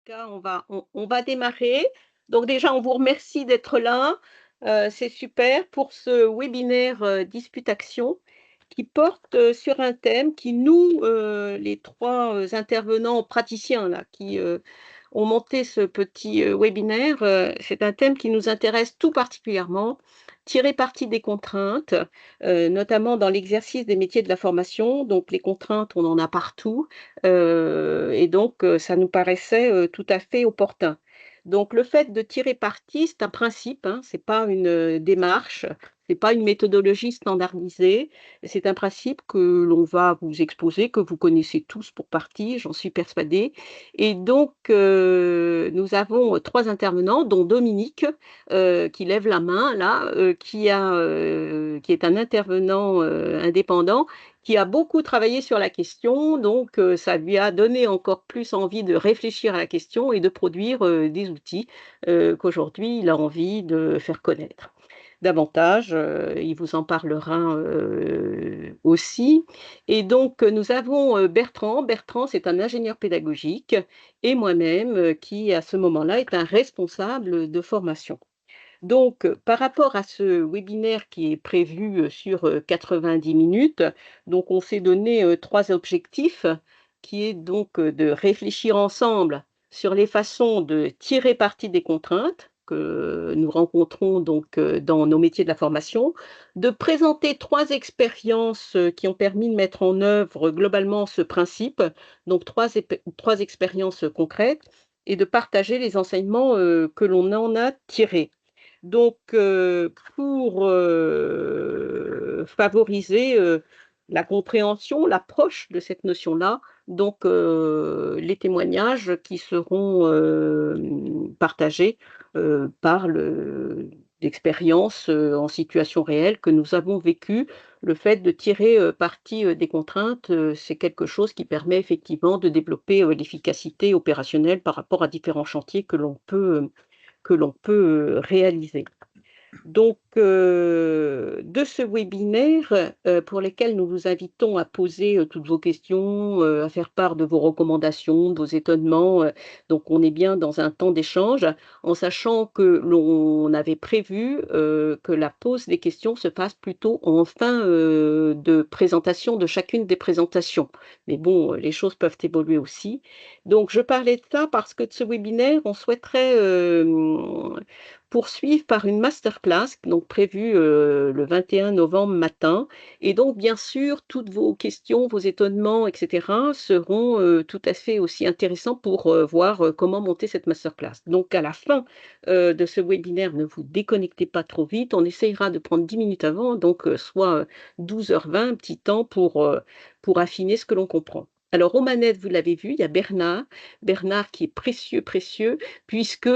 cas, on va démarrer. Donc déjà, on vous remercie d'être là. C'est super pour ce webinaire Dispute Action qui porte sur un thème qui nous, les trois intervenants praticiens là, qui ont monté ce petit webinaire, c'est un thème qui nous intéresse tout particulièrement. Tirer parti des contraintes, notamment dans l'exercice des métiers de la formation. Donc les contraintes, on en a partout. Et donc, ça nous paraissait, tout à fait opportun. Donc le fait de tirer parti, c'est un principe, hein, c'est pas une, démarche, c'est pas une méthodologie standardisée. C'est un principe que l'on va vous exposer, que vous connaissez tous pour partie, j'en suis persuadée. Et donc, nous avons, 3 intervenants, dont Dominique, qui lève la main là, qui est un intervenant, indépendant qui a beaucoup travaillé sur la question, donc ça lui a donné encore plus envie de réfléchir à la question et de produire, des outils, qu'aujourd'hui il a envie de faire connaître davantage, il vous en parlera, aussi. Et donc nous avons, Bertrand. Bertrand, c'est un ingénieur pédagogique et moi-même, qui à ce moment-là est un responsable de formation. Donc, par rapport à ce webinaire qui est prévu, sur, 90 minutes, donc on s'est donné, 3 objectifs, qui est donc, de réfléchir ensemble sur les façons de tirer parti des contraintes que nous rencontrons donc, dans nos métiers de la formation, de présenter 3 expériences, qui ont permis de mettre en œuvre globalement ce principe, donc 3 expériences, concrètes et de partager les enseignements, que l'on en a tirés. Donc, pour, favoriser, la compréhension, l'approche de cette notion-là, donc, les témoignages qui seront, partagés, parlent d'expériences, en situation réelle que nous avons vécues. Le fait de tirer, parti, des contraintes, c'est quelque chose qui permet effectivement de développer, l'efficacité opérationnelle par rapport à différents chantiers que l'on peut réaliser. Donc, de ce webinaire, pour lesquels nous vous invitons à poser, toutes vos questions, à faire part de vos recommandations, de vos étonnements, donc on est bien dans un temps d'échange, en sachant que l'on avait prévu, que la pose des questions se fasse plutôt en fin, de présentation de chacune des présentations. Mais bon, les choses peuvent évoluer aussi. Donc je parlais de ça parce que de ce webinaire, on souhaiterait, poursuivre par une masterclass donc prévue, le 21 novembre matin. Et donc bien sûr, toutes vos questions, vos étonnements et cetera seront, tout à fait aussi intéressants pour, voir, comment monter cette masterclass. Donc à la fin, de ce webinaire, ne vous déconnectez pas trop vite. On essayera de prendre 10 minutes avant, donc soit, 12h20, un petit temps pour affiner ce que l'on comprend. Alors aux manettes, vous l'avez vu, il y a Bernard. Bernard qui est précieux, précieux puisque,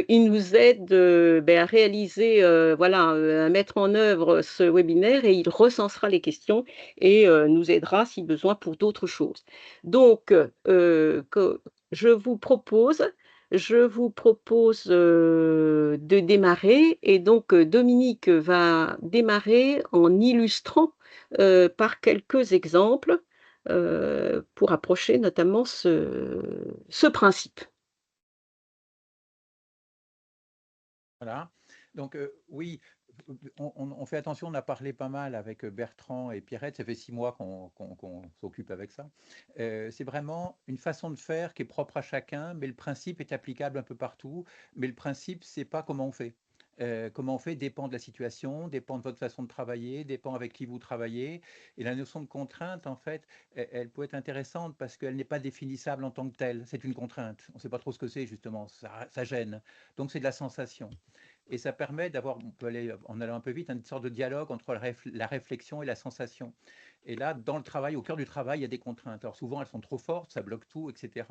il nous aide, à réaliser, voilà, à mettre en œuvre ce webinaire et il recensera les questions et nous aidera si besoin pour d'autres choses. Donc, que je vous propose, de démarrer et donc, Dominique va démarrer en illustrant, par quelques exemples, pour approcher notamment ce principe. Voilà. Donc, oui, on fait attention, on a parlé pas mal avec Bertrand et Pierrette, ça fait 6 mois qu'on s'occupe avec ça. C'est vraiment une façon de faire qui est propre à chacun, mais le principe est applicable un peu partout. Mais le principe, c'est pas comment on fait. Comment on fait dépend de la situation, dépend de votre façon de travailler, dépend avec qui vous travaillez. Et la notion de contrainte, en fait, elle peut être intéressante parce qu'elle n'est pas définissable en tant que telle. C'est une contrainte. On ne sait pas trop ce que c'est, justement. Ça gêne. Donc, c'est de la sensation. Et ça permet d'avoir, on peut aller en allant un peu vite, une sorte de dialogue entre la réflexion et la sensation. Et là, dans le travail, au cœur du travail, il y a des contraintes. Alors souvent, elles sont trop fortes, ça bloque tout, etc.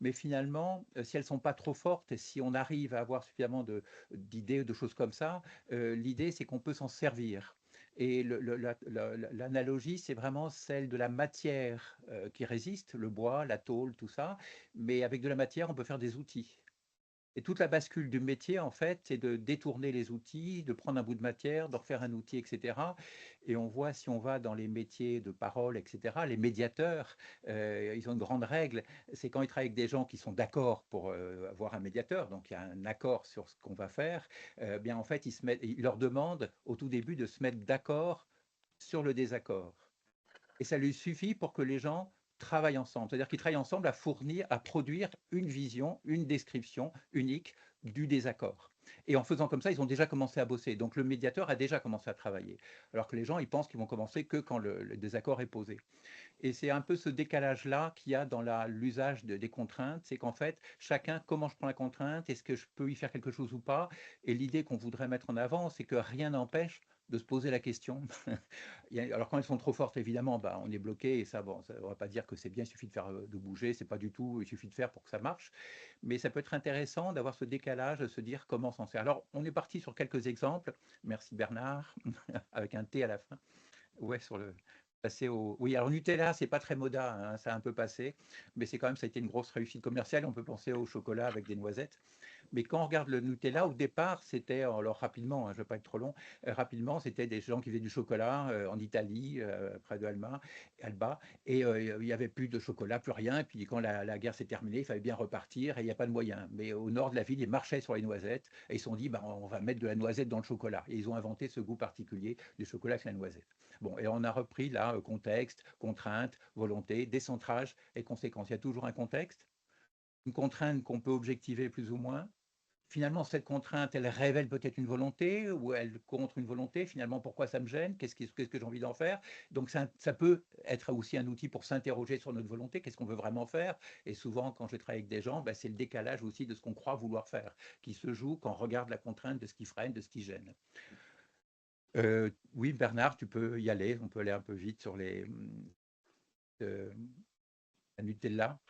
Mais finalement, si elles ne sont pas trop fortes, et si on arrive à avoir suffisamment d'idées, de choses comme ça, l'idée, c'est qu'on peut s'en servir. Et l'analogie, c'est vraiment celle de la matière qui résiste, le bois, la tôle, tout ça. Mais avec de la matière, on peut faire des outils. Et toute la bascule du métier, en fait, c'est de détourner les outils, de prendre un bout de matière, d'en refaire un outil, etc. Et on voit, si on va dans les métiers de parole, etc., les médiateurs, ils ont une grande règle, c'est quand ils travaillent avec des gens qui sont d'accord pour avoir un médiateur, donc il y a un accord sur ce qu'on va faire, bien en fait, ils leur demandent au tout début de se mettre d'accord sur le désaccord. Et ça lui suffit pour que les gens travaillent ensemble. C'est-à-dire qu'ils travaillent ensemble à fournir, à produire une vision, une description unique du désaccord. Et en faisant comme ça, ils ont déjà commencé à bosser. Donc le médiateur a déjà commencé à travailler. Alors que les gens, ils pensent qu'ils vont commencer que quand le désaccord est posé. Et c'est un peu ce décalage-là qu'il y a dans l'usage des contraintes, c'est qu'en fait, chacun, comment je prends la contrainte, est-ce que je peux y faire quelque chose ou pas? Et l'idée qu'on voudrait mettre en avant, c'est que rien n'empêche de se poser la question. Alors quand elles sont trop fortes, évidemment, bah, on est bloqué, et ça, bon, ça, on ne va pas dire que c'est bien, il suffit de faire, de bouger, c'est pas du tout, il suffit de faire pour que ça marche. Mais ça peut être intéressant d'avoir ce décalage, de se dire comment s'en faire. Alors, on est parti sur quelques exemples. Merci Bernard, avec un T à la fin. Ouais, sur le passer au. Oui, alors Nutella, c'est pas très moda, hein, ça a un peu passé, mais c'est quand même, ça a été une grosse réussite commerciale. On peut penser au chocolat avec des noisettes. Mais quand on regarde le Nutella, au départ, c'était, alors rapidement, hein, je ne vais pas être trop long, rapidement, c'était des gens qui faisaient du chocolat en Italie, près de Alba, et il n'y avait plus de chocolat, plus rien. Et puis quand la guerre s'est terminée, il fallait bien repartir et il n'y a pas de moyen. Mais au nord de la ville, ils marchaient sur les noisettes et ils se sont dit, bah, on va mettre de la noisette dans le chocolat. Et ils ont inventé ce goût particulier du chocolat avec la noisette. Bon, et on a repris là, contexte, contrainte, volonté, décentrage et conséquences. Il y a toujours un contexte, une contrainte qu'on peut objectiver plus ou moins. Finalement, cette contrainte, elle révèle peut-être une volonté ou elle contre une volonté. Finalement, pourquoi ça me gêne? Qu'est-ce que j'ai envie d'en faire? Donc, ça peut être aussi un outil pour s'interroger sur notre volonté. Qu'est-ce qu'on veut vraiment faire? Et souvent, quand je travaille avec des gens, ben, c'est le décalage aussi de ce qu'on croit vouloir faire qui se joue quand on regarde la contrainte de ce qui freine, de ce qui gêne. Oui, Bernard, tu peux y aller. On peut aller un peu vite sur euh, la Nutella.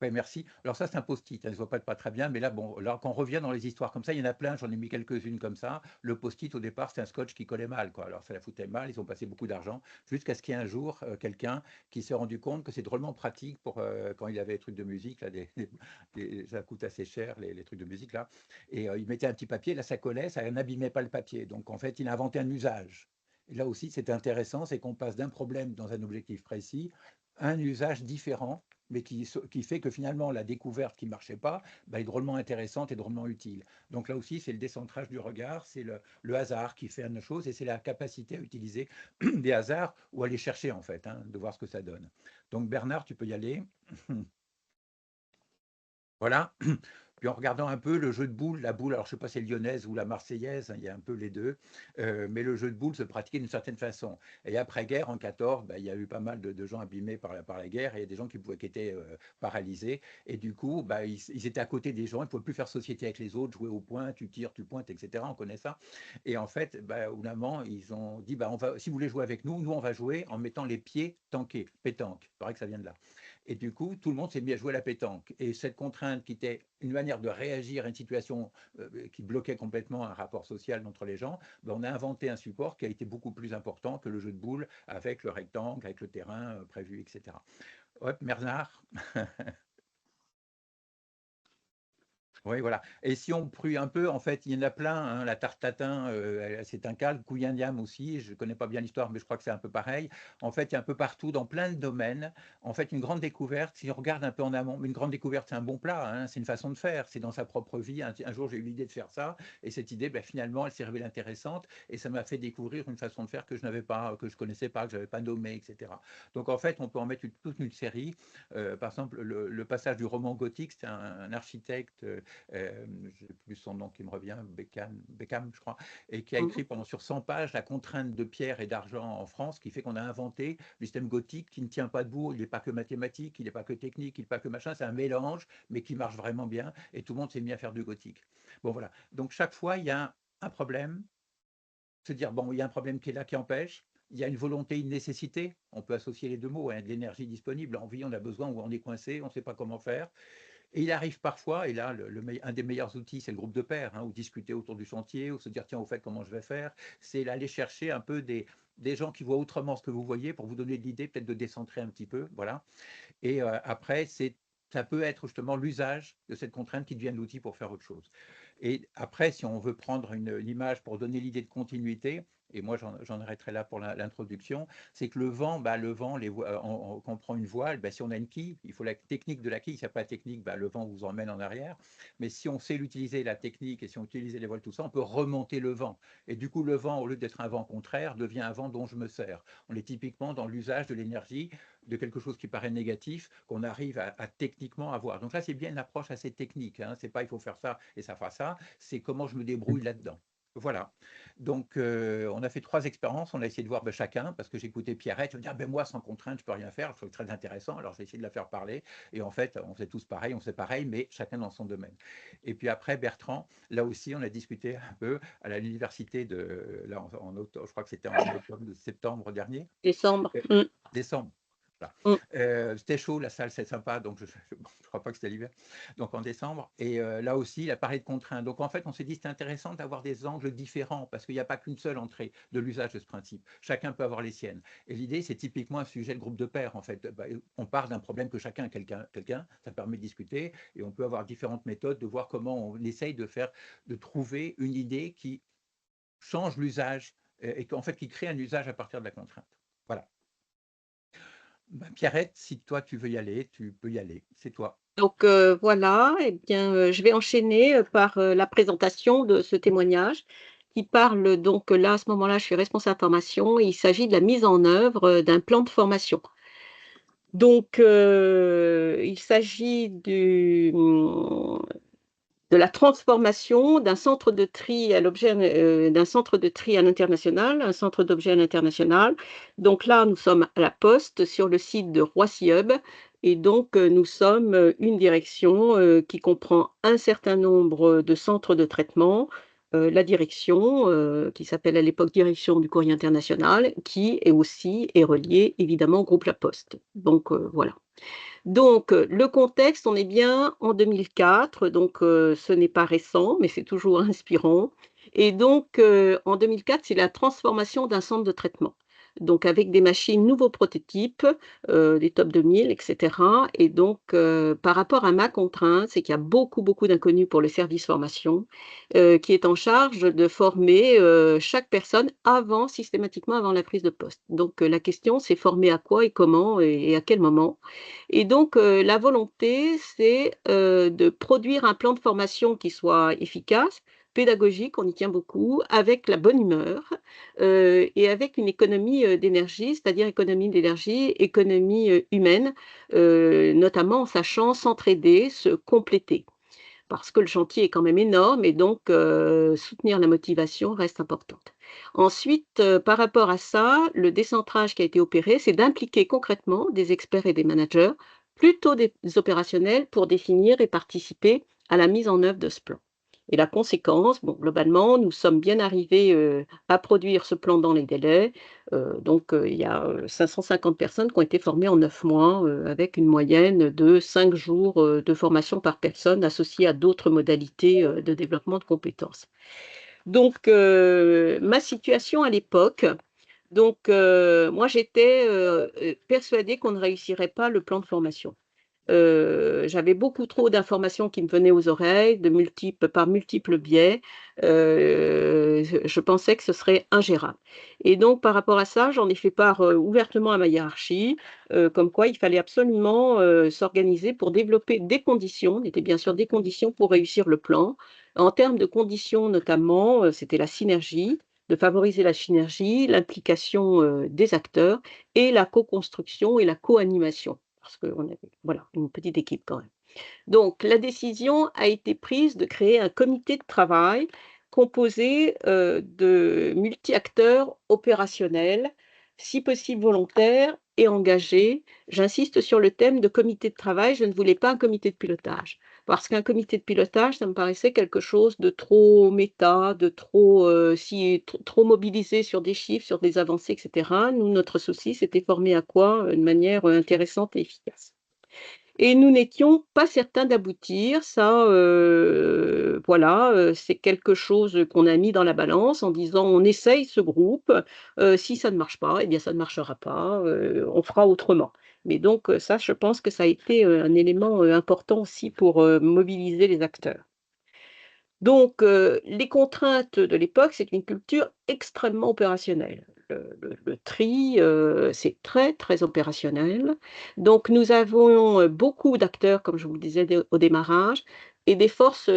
Oui, merci. Alors ça, c'est un post-it, hein, je ne vois pas très bien, mais là, bon, alors quand on revient dans les histoires comme ça, il y en a plein, j'en ai mis quelques-unes comme ça. Le post-it, au départ, c'était un scotch qui collait mal, quoi. Alors ça la foutait mal, ils ont passé beaucoup d'argent, jusqu'à ce qu'il y ait un jour quelqu'un qui s'est rendu compte que c'est drôlement pratique pour quand il avait des trucs de musique, là, ça coûte assez cher, les trucs de musique, là. Et il mettait un petit papier, là, ça collait, ça n'abîmait pas le papier. Donc en fait, il a inventé un usage. Et là aussi, c'est intéressant, c'est qu'on passe d'un problème dans un objectif précis à un usage différent mais qui fait que finalement la découverte qui ne marchait pas bah, est drôlement intéressante et drôlement utile. Donc là aussi, c'est le décentrage du regard, c'est le hasard qui fait une chose et c'est la capacité à utiliser des hasards ou à les chercher en fait, hein, de voir ce que ça donne. Donc Bernard, tu peux y aller. Voilà. Puis en regardant un peu le jeu de boules, la boule, alors je ne sais pas si c'est lyonnaise ou la marseillaise, hein, il y a un peu les deux, mais le jeu de boules se pratiquait d'une certaine façon. Et après-guerre, en 14, bah, il y a eu pas mal de gens abîmés par la guerre, et il y a des gens qui étaient paralysés, et du coup, bah, ils étaient à côté des gens, ils ne pouvaient plus faire société avec les autres, jouer au point, tu tires, tu pointes, etc. On connaît ça. Et en fait, bah, au bout d'un moment, ils ont dit, bah, si vous voulez jouer avec nous, nous on va jouer en mettant les pieds tankés, pétanque. Il paraît que ça vient de là. Et du coup, tout le monde s'est mis à jouer à la pétanque. Et cette contrainte qui était une manière de réagir à une situation qui bloquait complètement un rapport social entre les gens, ben, on a inventé un support qui a été beaucoup plus important que le jeu de boules avec le rectangle, avec le terrain prévu, etc. Hop, Bernard. Oui, voilà. Et si on prue un peu, en fait, il y en a plein, hein, la tarte tatin, c'est un cas, le couignam aussi, je ne connais pas bien l'histoire, mais je crois que c'est un peu pareil. En fait, il y a un peu partout, dans plein de domaines. En fait, une grande découverte, si on regarde un peu en amont, mais une grande découverte, c'est un bon plat, hein, c'est une façon de faire, c'est dans sa propre vie. Un jour, j'ai eu l'idée de faire ça, et cette idée, ben, finalement, elle s'est révélée intéressante, et ça m'a fait découvrir une façon de faire que je n'avais pas, que je connaissais pas, que je n'avais pas nommée, etc. Donc, en fait, on peut en mettre toute une série. Par exemple, le passage du roman gothique, c'est un architecte je n'ai plus son nom qui me revient, Beckham, je crois, et qui a Mhm. écrit pendant sur 100 pages la contrainte de pierre et d'argent en France, qui fait qu'on a inventé le système gothique qui ne tient pas debout, il n'est pas que mathématique, il n'est pas que technique, il n'est pas que machin, c'est un mélange, mais qui marche vraiment bien, et tout le monde s'est mis à faire du gothique. Bon voilà, donc chaque fois, il y a un problème, se dire, bon, il y a un problème qui est là, qui empêche, il y a une volonté, une nécessité, on peut associer les deux mots, hein, de l'énergie disponible, envie, on a besoin, ou on est coincé, on ne sait pas comment faire, et il arrive parfois, et là, un des meilleurs outils, c'est le groupe de pairs, hein, ou discuter autour du chantier, ou se dire, tiens, au fait, comment je vais faire, c'est aller chercher un peu des gens qui voient autrement ce que vous voyez pour vous donner de l'idée, peut-être de décentrer un petit peu, voilà. Et après, c'est ça peut être justement l'usage de cette contrainte qui devient l'outil pour faire autre chose. Et après, si on veut prendre une image pour donner l'idée de continuité, et moi j'en arrêterai là pour l'introduction, c'est que le vent, quand on prend une voile, bah, si on a une quille, il faut la technique de la quille. S'il n'y a pas la technique, bah, le vent vous emmène en arrière. Mais si on sait l'utiliser, la technique, et si on utilise les voiles, tout ça, on peut remonter le vent. Et du coup, le vent, au lieu d'être un vent contraire, devient un vent dont je me sers. On est typiquement dans l'usage de l'énergie, de quelque chose qui paraît négatif, qu'on arrive à techniquement avoir. Donc là, c'est bien une approche assez technique. Hein. C'est pas il faut faire ça et ça fera ça, c'est comment je me débrouille là-dedans. Voilà. Donc, on a fait 3 expériences. On a essayé de voir chacun, parce que j'écoutais Pierrette. Je me disais, moi, sans contrainte, je peux rien faire. Je trouvais très intéressant. Alors, j'ai essayé de la faire parler. Et en fait, on faisait tous pareil, on faisait pareil, mais chacun dans son domaine. Et puis après, Bertrand, là aussi, on a discuté un peu à l'université là, je crois que c'était en octobre, septembre dernier. Décembre. Décembre. Voilà. Mm. C'était chaud, la salle, c'est sympa, donc je ne crois pas que c'était l'hiver, donc en décembre. Et là aussi, il a parlé de contraintes. Donc en fait, on s'est dit c'est intéressant d'avoir des angles différents, parce qu'il n'y a pas qu'une seule entrée de l'usage de ce principe. Chacun peut avoir les siennes. Et l'idée, c'est typiquement un sujet de groupe de pairs, en fait. On part d'un problème que chacun a quelqu'un, ça permet de discuter, et on peut avoir différentes méthodes de voir comment on essaye de trouver une idée qui change l'usage, et qu'en fait, qui crée un usage à partir de la contrainte. Voilà. Pierrette, si toi tu veux y aller, tu peux y aller. C'est toi. Donc voilà, eh bien, je vais enchaîner par la présentation de ce témoignage qui parle donc là, à ce moment-là, je suis responsable formation. Il s'agit de la mise en œuvre d'un plan de formation. Donc, il s'agit de la transformation d'un centre de tri à l'objet, d'un centre de tri à l'international, un centre d'objets à l'international. Donc là, nous sommes à la Poste sur le site de Roissy Hub. Et donc, nous sommes une direction qui comprend un certain nombre de centres de traitement, la direction, qui s'appelle à l'époque Direction du courrier international, qui est reliée évidemment au groupe La Poste. Donc, voilà. Donc, le contexte, on est bien en 2004, donc ce n'est pas récent, mais c'est toujours inspirant. Et donc, en 2004, c'est la transformation d'un centre de traitement. Donc, avec des machines, nouveaux prototypes, des Top 2000, etc. Et donc, par rapport à ma contrainte, c'est qu'il y a beaucoup, beaucoup d'inconnus pour le service formation, qui est en charge de former chaque personne systématiquement avant la prise de poste. Donc, la question, c'est former à quoi et comment et à quel moment. Et donc, la volonté, c'est de produire un plan de formation qui soit efficace, pédagogique, on y tient beaucoup, avec la bonne humeur et avec une économie d'énergie, c'est-à-dire économie d'énergie, économie humaine, notamment en sachant s'entraider, se compléter. Parce que le chantier est quand même énorme et donc soutenir la motivation reste importante. Ensuite, par rapport à ça, le décentrage qui a été opéré, c'est d'impliquer concrètement des experts et des managers, plutôt des opérationnels, pour définir et participer à la mise en œuvre de ce plan. Et la conséquence, bon, globalement, nous sommes bien arrivés à produire ce plan dans les délais. Donc, il y a 550 personnes qui ont été formées en 9 mois, avec une moyenne de 5 jours de formation par personne, associée à d'autres modalités de développement de compétences. Donc, ma situation à l'époque, donc, moi, j'étais persuadée qu'on ne réussirait pas le plan de formation. J'avais beaucoup trop d'informations qui me venaient aux oreilles par multiples biais. Je pensais que ce serait ingérable. Et donc, par rapport à ça, j'en ai fait part ouvertement à ma hiérarchie, comme quoi il fallait absolument s'organiser pour développer des conditions, on était bien sûr des conditions pour réussir le plan. En termes de conditions, notamment, c'était la synergie, de favoriser la synergie, l'implication des acteurs et la co-construction et la co-animation parce qu'on avait voilà, une petite équipe quand même. Donc, la décision a été prise de créer un comité de travail composé de multi-acteurs opérationnels, si possible volontaires et engagés. J'insiste sur le thème de comité de travail, je ne voulais pas un comité de pilotage. Parce qu'un comité de pilotage, ça me paraissait quelque chose de trop méta, de trop, trop mobilisé sur des chiffres, sur des avancées, etc. Nous, notre souci, c'était former à quoi de manière intéressante et efficace. Et nous n'étions pas certains d'aboutir. Ça, voilà, c'est quelque chose qu'on a mis dans la balance en disant: «On essaye ce groupe, si ça ne marche pas, eh bien ça ne marchera pas, on fera autrement». Mais donc ça, je pense que ça a été un élément important aussi pour mobiliser les acteurs. Donc, les contraintes de l'époque, c'est une culture extrêmement opérationnelle. Le tri, c'est très, très opérationnel. Donc nous avons, beaucoup d'acteurs, comme je vous le disais au démarrage, et des forces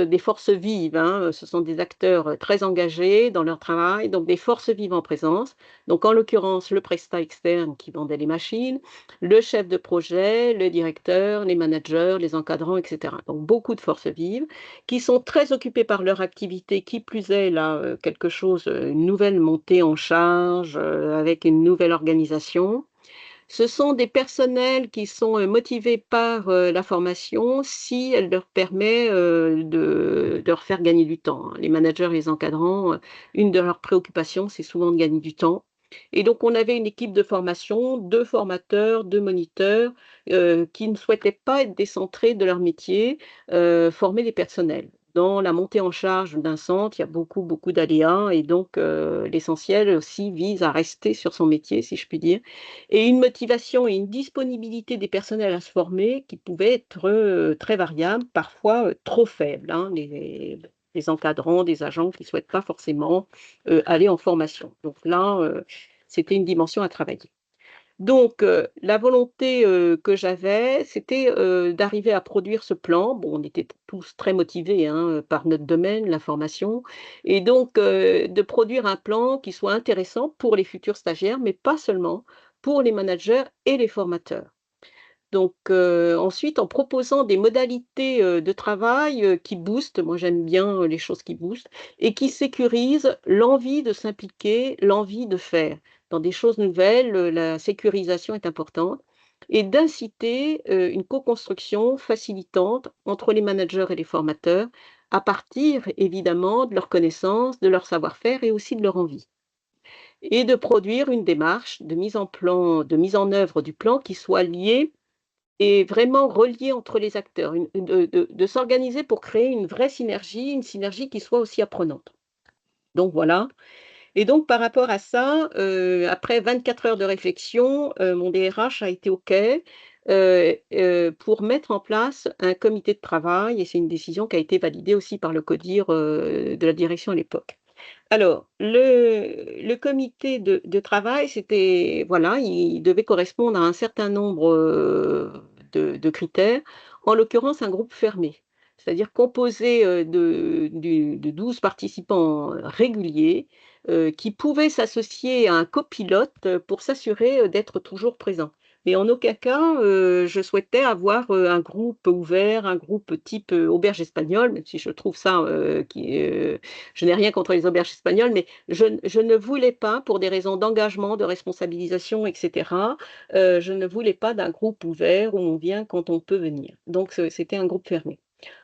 vives, hein. Ce sont des acteurs, très engagés dans leur travail, donc des forces vives en présence. Donc en l'occurrence, le prestat externe qui vendait les machines, le chef de projet, le directeur, les managers, les encadrants, et cetera. Donc beaucoup de forces vives qui sont très occupés par leur activité, qui plus est là, quelque chose, une nouvelle montée en charge, avec une nouvelle organisation. Ce sont des personnels qui sont, motivés par, la formation si elle leur permet, de leur faire gagner du temps, hein. Les managers et les encadrants, une de leurs préoccupations, c'est souvent de gagner du temps et donc on avait une équipe de formation, 2 formateurs, 2 moniteurs, qui ne souhaitaient pas être décentrés de leur métier, former des personnels. Dans la montée en charge d'un centre, il y a beaucoup, beaucoup d'aléas et donc l'essentiel aussi vise à rester sur son métier, si je puis dire et une motivation et une disponibilité des personnels à se former qui pouvaient être, très variables, parfois, trop faibles, hein. Les encadrants, des agents qui ne souhaitent pas forcément, aller en formation. Donc là, c'était une dimension à travailler. Donc, la volonté, que j'avais, c'était, d'arriver à produire ce plan. Bon, on était tous très motivés, hein, par notre domaine, la formation et donc, de produire un plan qui soit intéressant pour les futurs stagiaires, mais pas seulement, pour les managers et les formateurs. Donc, ensuite, en proposant des modalités, de travail, qui boostent, moi j'aime bien, les choses qui boostent et qui sécurisent l'envie de s'impliquer, l'envie de faire. Dans des choses nouvelles, la sécurisation est importante et d'inciter, une co-construction facilitante entre les managers et les formateurs, à partir évidemment de leurs connaissances, de leur savoir-faire et aussi de leur envie et de produire une démarche de mise en œuvre du plan qui soit liée et vraiment relier entre les acteurs, de s'organiser pour créer une synergie qui soit aussi apprenante. Donc voilà et donc par rapport à ça, après 24 heures de réflexion, mon DRH a été OK, pour mettre en place un comité de travail et c'est une décision qui a été validée aussi par le CODIR, de la direction à l'époque. Alors, le comité de travail, c'était voilà, il devait correspondre à un certain nombre, de critères, en l'occurrence un groupe fermé. C'est-à-dire composé, de 12 participants, réguliers, qui pouvaient s'associer à un copilote, pour s'assurer, d'être toujours présents. Mais en aucun cas, je souhaitais avoir, un groupe ouvert, un groupe type, auberge espagnole, même si je trouve ça, je n'ai rien contre les auberges espagnoles, mais je ne voulais pas, pour des raisons d'engagement, de responsabilisation, et cetera, je ne voulais pas d'un groupe ouvert où on vient quand on peut venir. Donc c'était un groupe fermé.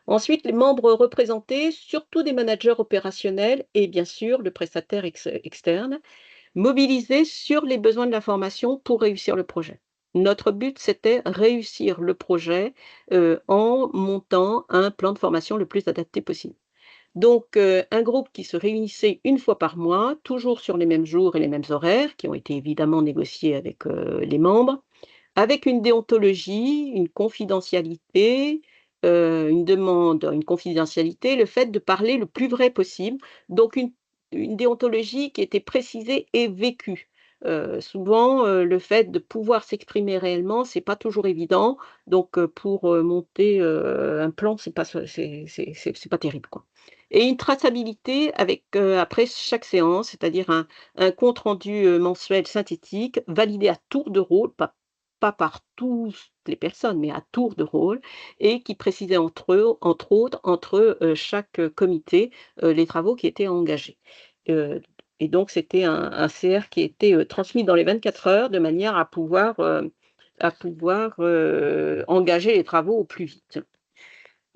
Ensuite, les membres représentés, surtout des managers opérationnels et bien sûr le prestataire externe, mobilisés sur les besoins de la formation pour réussir le projet. Notre but, c'était réussir le projet, en montant un plan de formation le plus adapté possible. Donc, un groupe qui se réunissait une fois par mois, toujours sur les mêmes jours et les mêmes horaires, qui ont été évidemment négociés avec, les membres, avec une déontologie, une confidentialité, une confidentialité, le fait de parler le plus vrai possible, donc une déontologie qui était précisée et vécue. Souvent, le fait de pouvoir s'exprimer réellement, c'est pas toujours évident, donc pour, monter, un plan, c'est pas terrible, quoi et une traçabilité avec, après chaque séance, c'est-à-dire un compte rendu, mensuel synthétique validé à tour de rôle, pas par tous les personnes, mais à tour de rôle et qui précisait entre autres, entre, chaque, comité, les travaux qui étaient engagés. Heu et donc c'était un CR qui était, transmis dans les 24 heures de manière à pouvoir, engager les travaux au plus vite.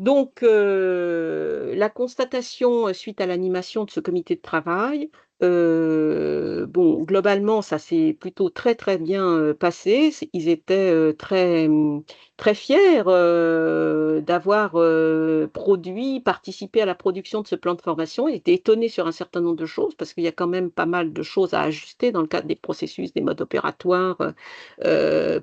Donc, la constatation, suite à l'animation de ce comité de travail, Bon, globalement, ça s'est plutôt très, très bien, passé. Ils étaient, très fiers, d'avoir, participé à la production de ce plan de formation. Ils étaient étonnés sur un certain nombre de choses parce qu'il y a quand même pas mal de choses à ajuster dans le cadre des processus, des modes opératoires,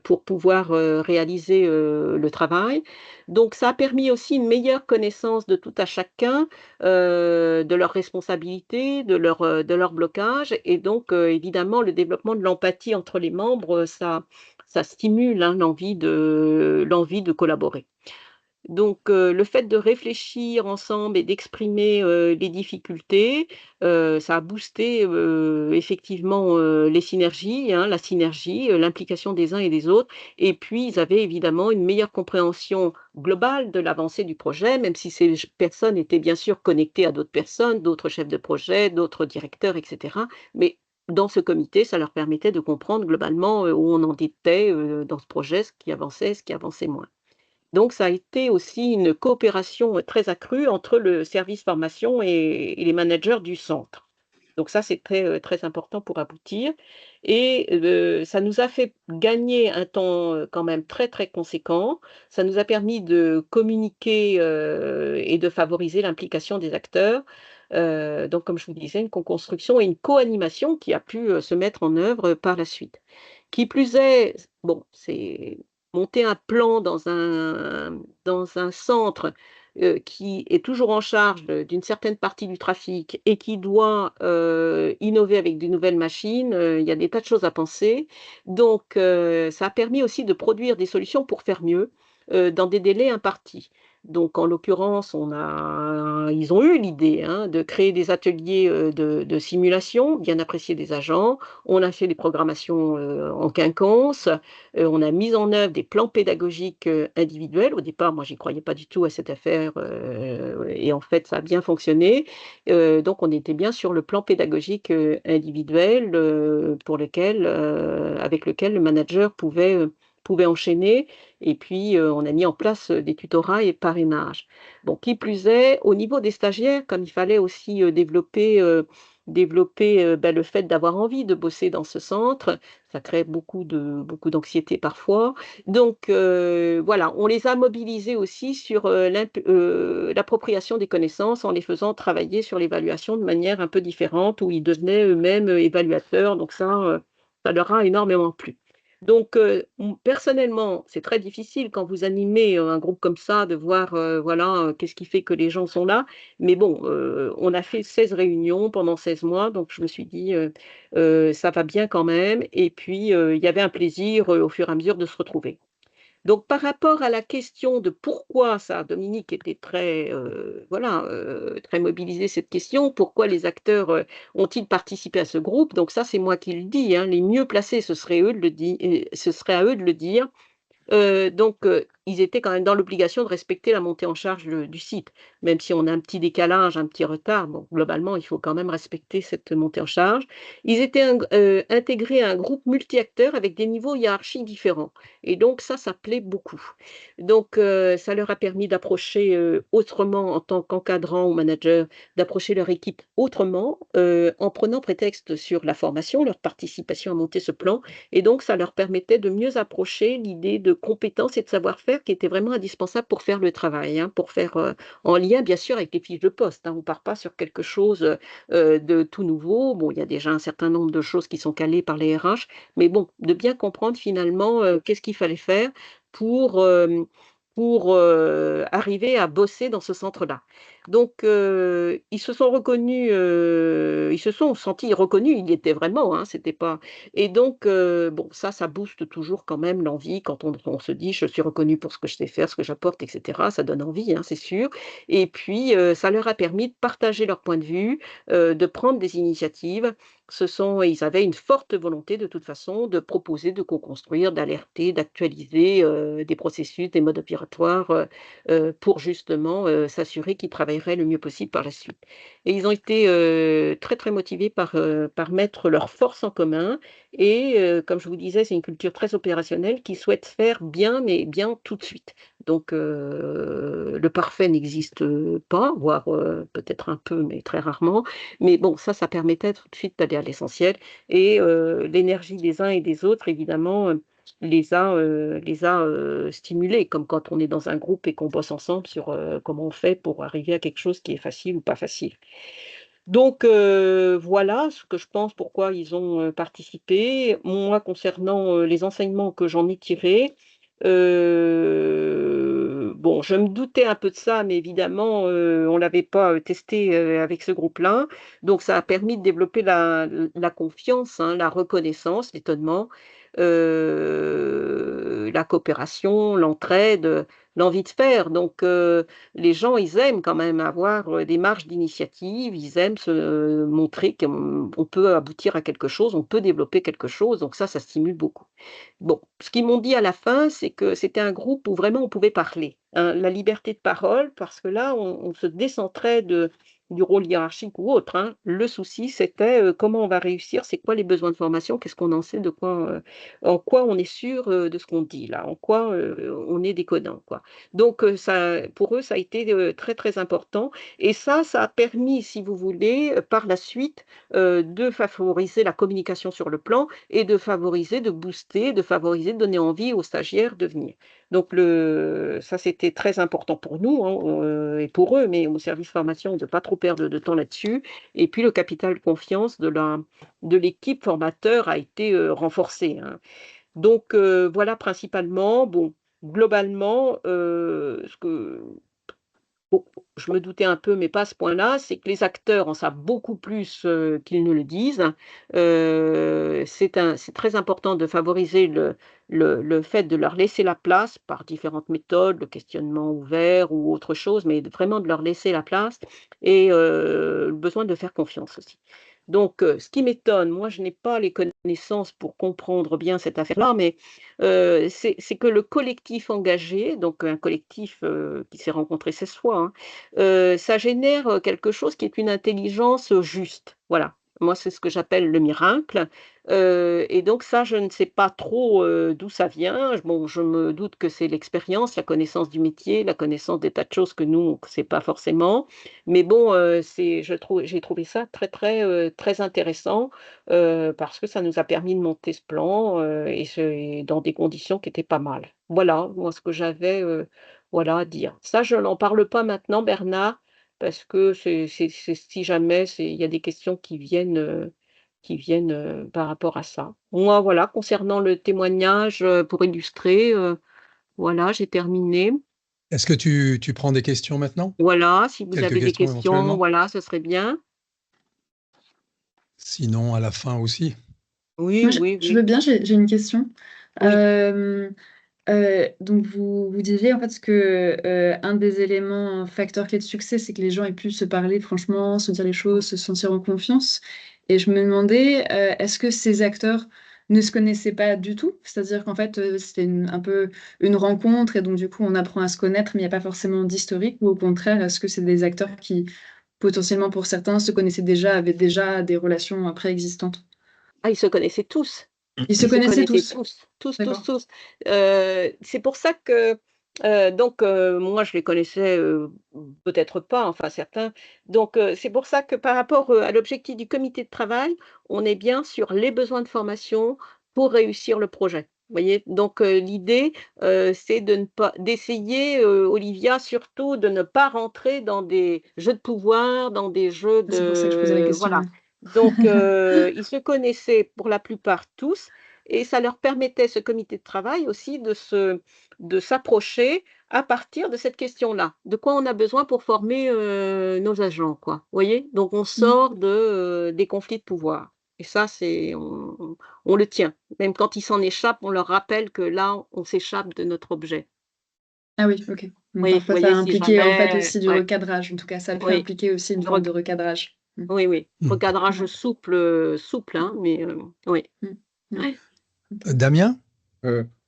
pour pouvoir, réaliser, le travail. Donc ça a permis aussi une meilleure connaissance de tout à chacun, de leurs responsabilités, de leurs blocages et donc évidemment le développement de l'empathie entre les membres, ça stimule, hein, l'envie de collaborer. Donc le fait de réfléchir ensemble et d'exprimer, les difficultés, ça a boosté, effectivement, les synergies, hein, la synergie, l'implication des uns et des autres et puis ils avaient évidemment une meilleure compréhension globale de l'avancée du projet, même si ces personnes étaient bien sûr connectées à d'autres personnes, d'autres chefs de projet, d'autres directeurs et cetera. Mais dans ce comité, ça leur permettait de comprendre globalement, où on en était, dans ce projet, ce qui avançait moins. Donc ça a été aussi une coopération, très accrue entre le service formation et les managers du centre. Donc ça, c'est très, très important pour aboutir et ça nous a fait gagner un temps, quand même très, très conséquent. Ça nous a permis de communiquer, et de favoriser l'implication des acteurs. Donc comme je vous disais, une co-construction et une co-animation qui a pu, se mettre en œuvre, par la suite. Qui plus est, bon, c'est monter un plan dans un centre, qui est toujours en charge d'une certaine partie du trafic et qui doit, innover avec de nouvelles machines, il y a des tas de choses à penser. Donc, ça a permis aussi de produire des solutions pour faire mieux, dans des délais impartis. Donc en l'occurrence, ils ont eu l'idée, hein, de créer des ateliers, de simulation, bien appréciés des agents. On a fait des programmations, en quinconce, on a mis en œuvre des plans pédagogiques, individuels. Au départ, moi, j'y croyais pas du tout à cette affaire, et en fait, ça a bien fonctionné. Donc on était bien sur le plan pédagogique, individuel, avec lequel le manager pouvait enchaîner et puis, on a mis en place, des tutorats et parrainages. Bon, qui plus est, au niveau des stagiaires, comme il fallait aussi, développer, le fait d'avoir envie de bosser dans ce centre. Ça crée beaucoup d'anxiété parfois. Donc voilà, on les a mobilisés aussi sur, l'appropriation des connaissances en les faisant travailler sur l'évaluation de manière un peu différente où ils devenaient eux-mêmes, évaluateurs. Donc ça leur a énormément plu. Donc personnellement, c'est très difficile quand vous animez, un groupe comme ça de voir, voilà, qu'est-ce qui fait que les gens sont là. Mais bon, on a fait 16 réunions pendant 16 mois, donc je me suis dit, «Ça va bien quand même» et puis, il y avait un plaisir, au fur et à mesure de se retrouver. Donc par rapport à la question de pourquoi ça, Dominique était très, voilà, très mobilisé cette question. Pourquoi les acteurs, ont-ils participé à ce groupe? Donc ça, c'est moi qui le dis, hein, les mieux placés, ce serait à eux de le dire. Donc ils étaient quand même dans l'obligation de respecter la montée en charge, du site. Même si on a un petit décalage, un petit retard, bon, globalement, il faut quand même respecter cette montée en charge. Ils étaient intégrés à un groupe multi-acteurs avec des niveaux hiérarchiques différents et donc ça plaît beaucoup. Donc ça leur a permis d'approcher, autrement en tant qu'encadrant ou manager, d'approcher leur équipe autrement, en prenant prétexte sur la formation, leur participation à monter ce plan et donc ça leur permettait de mieux approcher l'idée de compétences et de savoir-faire qui était vraiment indispensable pour faire le travail, hein, pour faire, en lien bien sûr avec les fiches de poste, hein. On ne part pas sur quelque chose, de tout nouveau. Bon, il y a déjà un certain nombre de choses qui sont calées par les RH, mais bon, de bien comprendre finalement, qu'est-ce qu'il fallait faire pour, arriver à bosser dans ce centre-là. Donc ils se sont sentis reconnus, ils y étaient vraiment, hein, c'était pas et donc bon ça booste toujours quand même l'envie quand on se dit: «Je suis reconnu pour ce que je sais faire, ce que j'apporte» et cetera. Ça donne envie, hein, c'est sûr et puis, ça leur a permis de partager leur point de vue, de prendre des initiatives. Ils avaient une forte volonté de toute façon de proposer, de co-construire, d'alerter, d'actualiser, des processus, des modes opératoires, pour justement, s'assurer qu'ils travaillaient travailleraient le mieux possible par la suite. Et ils ont été très, très motivés par mettre leurs forces en commun. Et comme je vous disais, c'est une culture très opérationnelle qui souhaite faire bien, mais bien tout de suite. Donc le parfait n'existe pas, voire peut-être un peu, mais très rarement. Mais bon, ça permettait tout de suite d'aller à l'essentiel. Et l'énergie des uns et des autres, évidemment, les a stimulés, comme quand on est dans un groupe et qu'on bosse ensemble sur comment on fait pour arriver à quelque chose qui est facile ou pas facile. Donc voilà ce que je pense, pourquoi ils ont participé. Moi, concernant les enseignements que j'en ai tirés, bon, je me doutais un peu de ça, mais évidemment, on l'avait pas testé avec ce groupe-là. Donc ça a permis de développer la confiance, hein, la reconnaissance, l'étonnement, la coopération, l'entraide, l'envie de faire. Donc les gens, ils aiment quand même avoir des marges d'initiative, ils aiment se montrer qu'on peut aboutir à quelque chose, on peut développer quelque chose, donc ça stimule beaucoup. Bon, ce qu'ils m'ont dit à la fin, c'est que c'était un groupe où vraiment on pouvait parler, hein, la liberté de parole, parce que là, on se décentrait du rôle hiérarchique ou autre, hein. Le souci, c'était comment on va réussir, c'est quoi les besoins de formation, qu'est-ce qu'on en sait, en quoi on est sûr de ce qu'on dit là, en quoi on est déconnant, quoi. Donc ça, pour eux, ça a été très, très important. Et ça a permis, si vous voulez, par la suite, de favoriser la communication sur le plan et de favoriser, de booster, de favoriser, de donner envie aux stagiaires de venir. Donc ça, c'était très important pour nous, hein, et pour eux, mais au service formation, de ne pas trop perdre de temps là-dessus. Et puis le capital de confiance de l'équipe formateur a été renforcé, hein. Donc voilà principalement, bon, globalement, ce que bon, je me doutais un peu, mais pas à ce point-là, c'est que les acteurs en savent beaucoup plus, qu'ils ne le disent. C'est très important de favoriser le fait de leur laisser la place par différentes méthodes, le questionnement ouvert ou autre chose, mais vraiment de leur laisser la place et le besoin de faire confiance aussi. Donc ce qui m'étonne, moi je n'ai pas les connaissances pour comprendre bien cette affaire-là, mais c'est que le collectif engagé, donc un collectif, qui s'est rencontré 16 fois, hein, ça génère, quelque chose qui est une intelligence, juste. Voilà. Moi, c'est ce que j'appelle le miracle, et donc ça, je ne sais pas trop, d'où ça vient. Bon, je me doute que c'est l'expérience, la connaissance du métier, la connaissance des tas de choses que nous, on ne sait pas forcément. Mais bon, j'ai trouvé ça très, très, très intéressant, parce que ça nous a permis de monter ce plan, et dans des conditions qui étaient pas mal. Voilà, moi, ce que j'avais, voilà, à dire. Ça, je n'en parle pas maintenant, Bernard, parce que c'est si jamais il y a des questions qui viennent, par rapport à ça. Moi, voilà, concernant le témoignage, pour illustrer, voilà, j'ai terminé. Est-ce que tu prends des questions maintenant? Voilà, si vous Quelques avez des questions questions, éventuellement? voilà, ce serait bien. Sinon, à la fin aussi. Oui, Moi, oui, je veux oui, bien, j'ai une question. oui. Euh, donc, vous disiez en fait que un des éléments, facteurs clés de succès, c'est que les gens aient pu se parler franchement, se dire les choses, se sentir en confiance. Et je me demandais, est-ce que ces acteurs ne se connaissaient pas du tout? C'est-à-dire qu'en fait, c'était un peu une rencontre et donc du coup, on apprend à se connaître, mais il n'y a pas forcément d'historique, ou au contraire, est-ce que c'est des acteurs qui, potentiellement pour certains, se connaissaient déjà, avaient déjà des relations préexistantes? Ah, ils se connaissaient tous. Ils se Ils se connaissaient connaissaient tous? tous, tous, tous, D'accord. tous. C'est pour ça que, donc moi je les connaissais, peut-être pas, enfin certains. Donc c'est pour ça que par rapport, à l'objectif du comité de travail, on est bien sur les besoins de formation pour réussir le projet. Vous voyez? Donc l'idée, c'est de ne pas d'essayer, Olivia, surtout de ne pas rentrer dans des jeux de pouvoir, dans des jeux C'est pour ça que je posais la de question, voilà. ouais. Donc ils se connaissaient pour la plupart tous et ça leur permettait, ce comité de travail aussi, de s'approcher à partir de cette question-là. De quoi on a besoin pour former, nos agents, quoi. Vous voyez? Donc on Mmh. sort des conflits de pouvoir et ça, on le tient. Même quand ils s'en échappent, on leur rappelle que là, on s'échappe de notre objet. Ah oui, OK. Donc Oui, vous parfois ça a voyez, si impliqué en fait jamais aussi du ouais, recadrage. En tout cas, ça peut oui, impliquer aussi une du forme rec de recadrage. Mmh. oui, oui, Hmm. recadrage Ouais. souple, souple, hein, mais oui. Mmh. Mmh. Ouais. OK. Damien?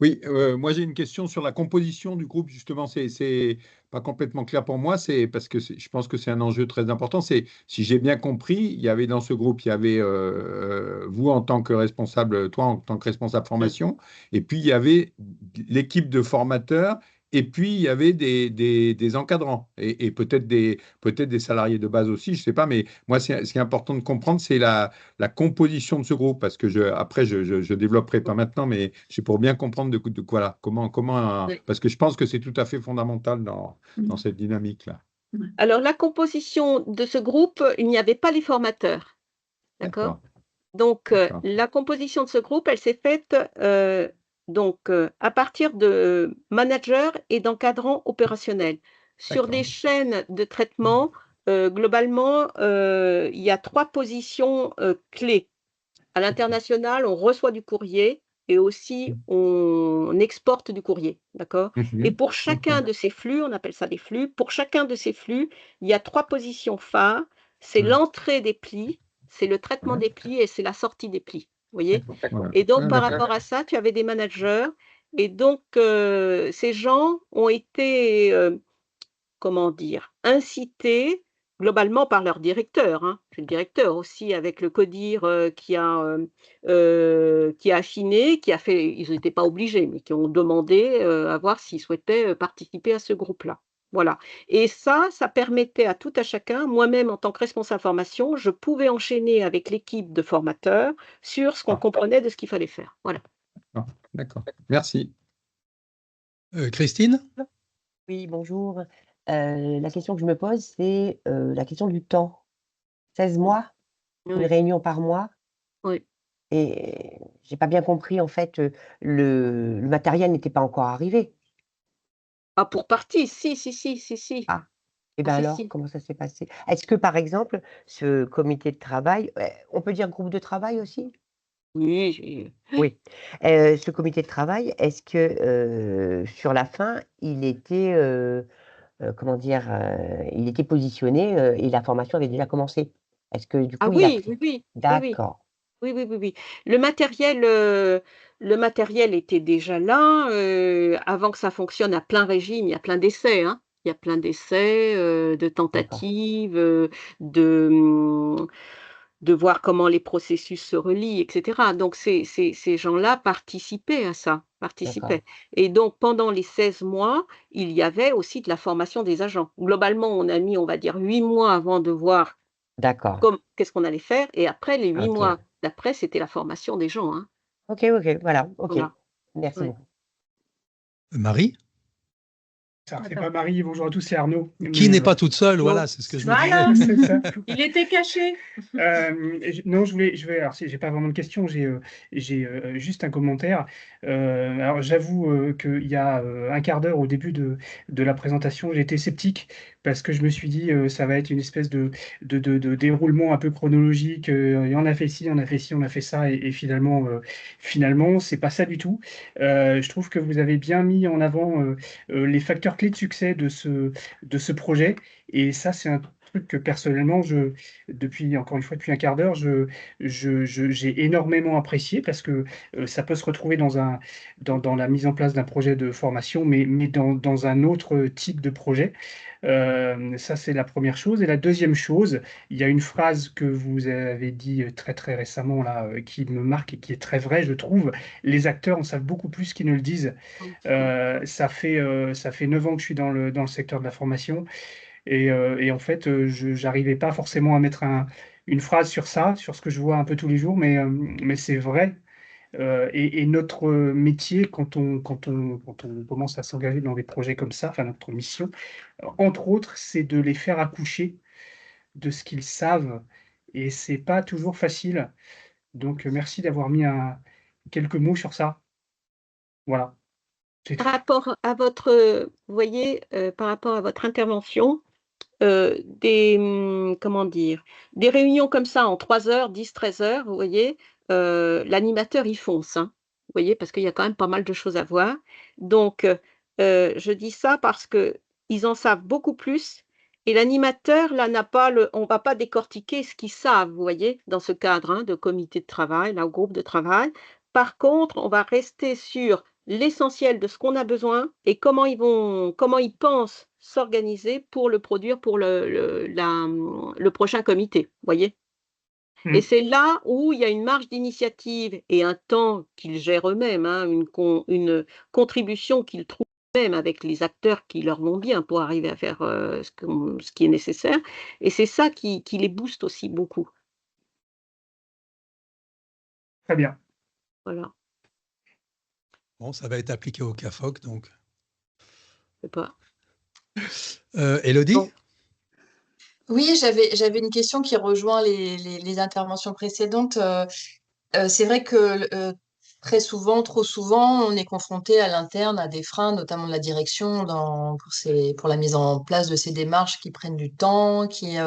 Oui, moi j'ai une question sur la composition du groupe, justement, c'est pas complètement clair pour moi, c'est parce que je pense que c'est un enjeu très important. C'est, si j'ai bien compris, il y avait dans ce groupe, il y avait vous en tant que responsable, toi en tant que responsable formation, et puis il y avait l'équipe de formateurs, et puis il y avait des encadrants, et peut-être des salariés de base aussi, je sais pas, mais moi ce qui est important de comprendre, c'est la composition de ce groupe, parce que après, je développerai pas maintenant, mais c'est pour bien comprendre de quoi, là, Oui. parce que je pense que c'est tout à fait fondamental dans Mhm. cette dynamique-là. Alors, la composition de ce groupe, il n'y avait pas les formateurs, d'accord? D'accord, Donc, d'accord, la composition de ce groupe, elle s'est faite à partir de managers et d'encadrants opérationnels. Sur d'accord. des chaînes de traitement, globalement, il y a 3 positions clés. À l'international, on reçoit du courrier et aussi on exporte du courrier, d'accord? Et Mhm. pour Ok, chacun de ces flux, on appelle ça des flux, pour chacun de ces flux, il y a 3 positions phares. C'est ouais, l'entrée des plis, c'est le traitement ouais, des plis et c'est la sortie des plis, vous voyez? voilà. Et donc Ouais, par d'accord, rapport à ça, tu avais des managers et donc ces gens ont été, comment dire? Incités globalement par leur directeur, hein. C'est le directeur aussi avec le CODIR, qui a affiné, qui a fait ils n'étaient pas obligés, mais qui ont demandé, à voir s'ils souhaitaient, participer à ce groupe-là. Voilà et ça permettait à tout à chacun moi-même en tant que responsable formation, je pouvais enchaîner avec l'équipe de formateurs sur ce qu'on comprenait de ce qu'il fallait faire. Voilà. d'accord. Merci. Christine? Oui, bonjour. La question que je me pose, c'est, la question du temps. 16 mois, une Oui, réunion par mois oui. et j'ai pas bien compris en fait, le matériel n'était pas encore arrivé. Ah pour partie, si, si, si, si, si. Ah et Ah ben si, alors, si. comment ça s'est passé? Est-ce que par exemple, ce comité de travail, on peut dire groupe de travail aussi? Oui, j'ai Oui. Ce comité de travail, est-ce que, sur la fin, il était, comment dire? Il était positionné, et la formation avait déjà commencé? Est-ce que du ah coup il a oui, pris oui, oui, oui, oui. d'accord, Oui, oui, oui, oui. Le matériel était déjà là, avant que ça fonctionne à plein régime, il y a plein d'essais, hein. Il y a plein d'essais, de d'accord, tentatives, de, de voir comment les processus se relient et cetera. Donc ces gens-là participaient à ça, d'accord, participaient et donc pendant les 16 mois, il y avait aussi de la formation des agents. Globalement, on a mis, on va dire 8 mois avant de voir d'accord. comme qu'est-ce qu'on allait faire et après les 8 OK. mois d'après, c'était la formation des gens, hein. OK, OK, voilà, OK. Voilà, Merci ouais. beaucoup. Marie? Alors, c'est pas Marie, bonjour à tous, c'est Arnaud. Qui Mais, n'est pas toute seule, Non, voilà, c'est ce que je me disais. voilà, c'est ça. Il était caché. Non, alors, j'ai pas vraiment de question, j'ai juste un commentaire. Alors, j'avoue qu'il y a un quart d'heure au début de la présentation, j'étais sceptique parce que je me suis dit ça va être une espèce de déroulement un peu chronologique. Et on a fait ci, on a fait ci, on a fait ça, et finalement, c'est pas ça du tout. Je trouve que vous avez bien mis en avant les facteurs clés de succès de ce projet, et ça, c'est un truc que personnellement, encore une fois, depuis un quart d'heure, j'ai énormément apprécié parce que ça peut se retrouver dans la mise en place d'un projet de formation, mais dans un autre type de projet. Ça, c'est la première chose. Et la deuxième chose, il y a une phrase que vous avez dit très très récemment là, qui me marque et qui est très vraie, je trouve. Les acteurs en savent beaucoup plus qu'ils ne le disent. Ça fait 9 ans que je suis dans le secteur de la formation. Et en fait, je n'arrivais pas forcément à mettre une phrase sur ça, sur ce que je vois un peu tous les jours, mais c'est vrai. Et notre métier, quand on commence à s'engager dans des projets comme ça, enfin notre mission, entre autres, c'est de les faire accoucher de ce qu'ils savent. Et c'est pas toujours facile. Donc, merci d'avoir mis quelques mots sur ça. Voilà, c'est par tout. rapport à votre, vous voyez, par rapport à votre intervention, comment dire? Des réunions comme ça en 3 heures, 10, 13 heures, vous voyez, l'animateur il fonce, hein. Vous voyez? Parce qu'il y a quand même pas mal de choses à voir. Donc, je dis ça parce qu'ils en savent beaucoup plus et l'animateur là n'a pas le on va pas décortiquer ce qu'ils savent, vous voyez? Dans ce cadre, hein, de comité de travail, là, au groupe de travail, par contre, on va rester sur l'essentiel de ce qu'on a besoin et comment ils pensent s'organiser pour le produire pour le prochain comité, vous voyez? Et Mm. c'est là où il y a une marge d'initiative et un temps qu'ils gèrent eux-mêmes, hein, une contribution qu'ils trouvent eux-mêmes avec les acteurs qui leur vont bien pour arriver à faire ce qui est nécessaire. Et c'est ça qui les booste aussi beaucoup. Très bien. Voilà. Bon, ça va être appliqué au CAFOC, donc. C'est pas. Élodie? Bon. Oui, j'avais une question qui rejoint les interventions précédentes. C'est vrai que très souvent, trop souvent, on est confronté à l'interne à des freins, notamment de la direction, pour la mise en place de ces démarches qui prennent du temps, qui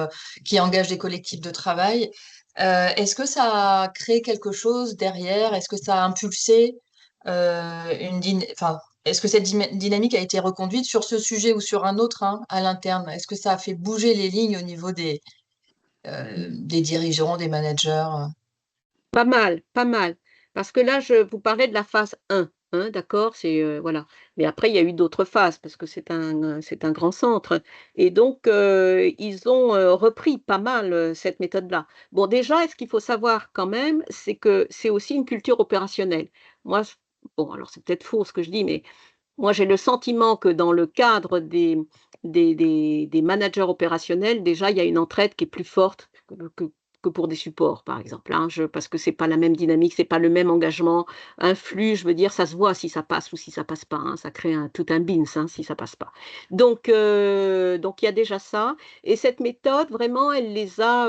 engagent des collectifs de travail. Est-ce que ça a créé quelque chose derrière? Est-ce que ça a impulsé enfin, est-ce que cette dynamique a été reconduite sur ce sujet ou sur un autre, hein, à l'interne? Est-ce que ça a fait bouger les lignes au niveau des dirigeants, des managers? Pas mal, pas mal. Parce que là, je vous parlais de la phase 1, hein, d'accord? C'est, voilà. Mais après, il y a eu d'autres phases parce que c'est un grand centre et donc ils ont, repris pas mal, cette méthode-là. Bon, déjà, ce qu'il faut savoir quand même, c'est que c'est aussi une culture opérationnelle. Moi, je bon, alors c'est peut-être faux ce que je dis, mais moi, j'ai le sentiment que dans le cadre des managers opérationnels, déjà, il y a une entraide qui est plus forte que pour des supports, par exemple, hein. Parce que c'est pas la même dynamique, c'est pas le même engagement. Un flux, je veux dire, ça se voit si ça passe ou si ça passe pas, hein. Ça crée tout un bins, hein, si ça passe pas. Donc il y a déjà ça. Et cette méthode, vraiment, elle les a,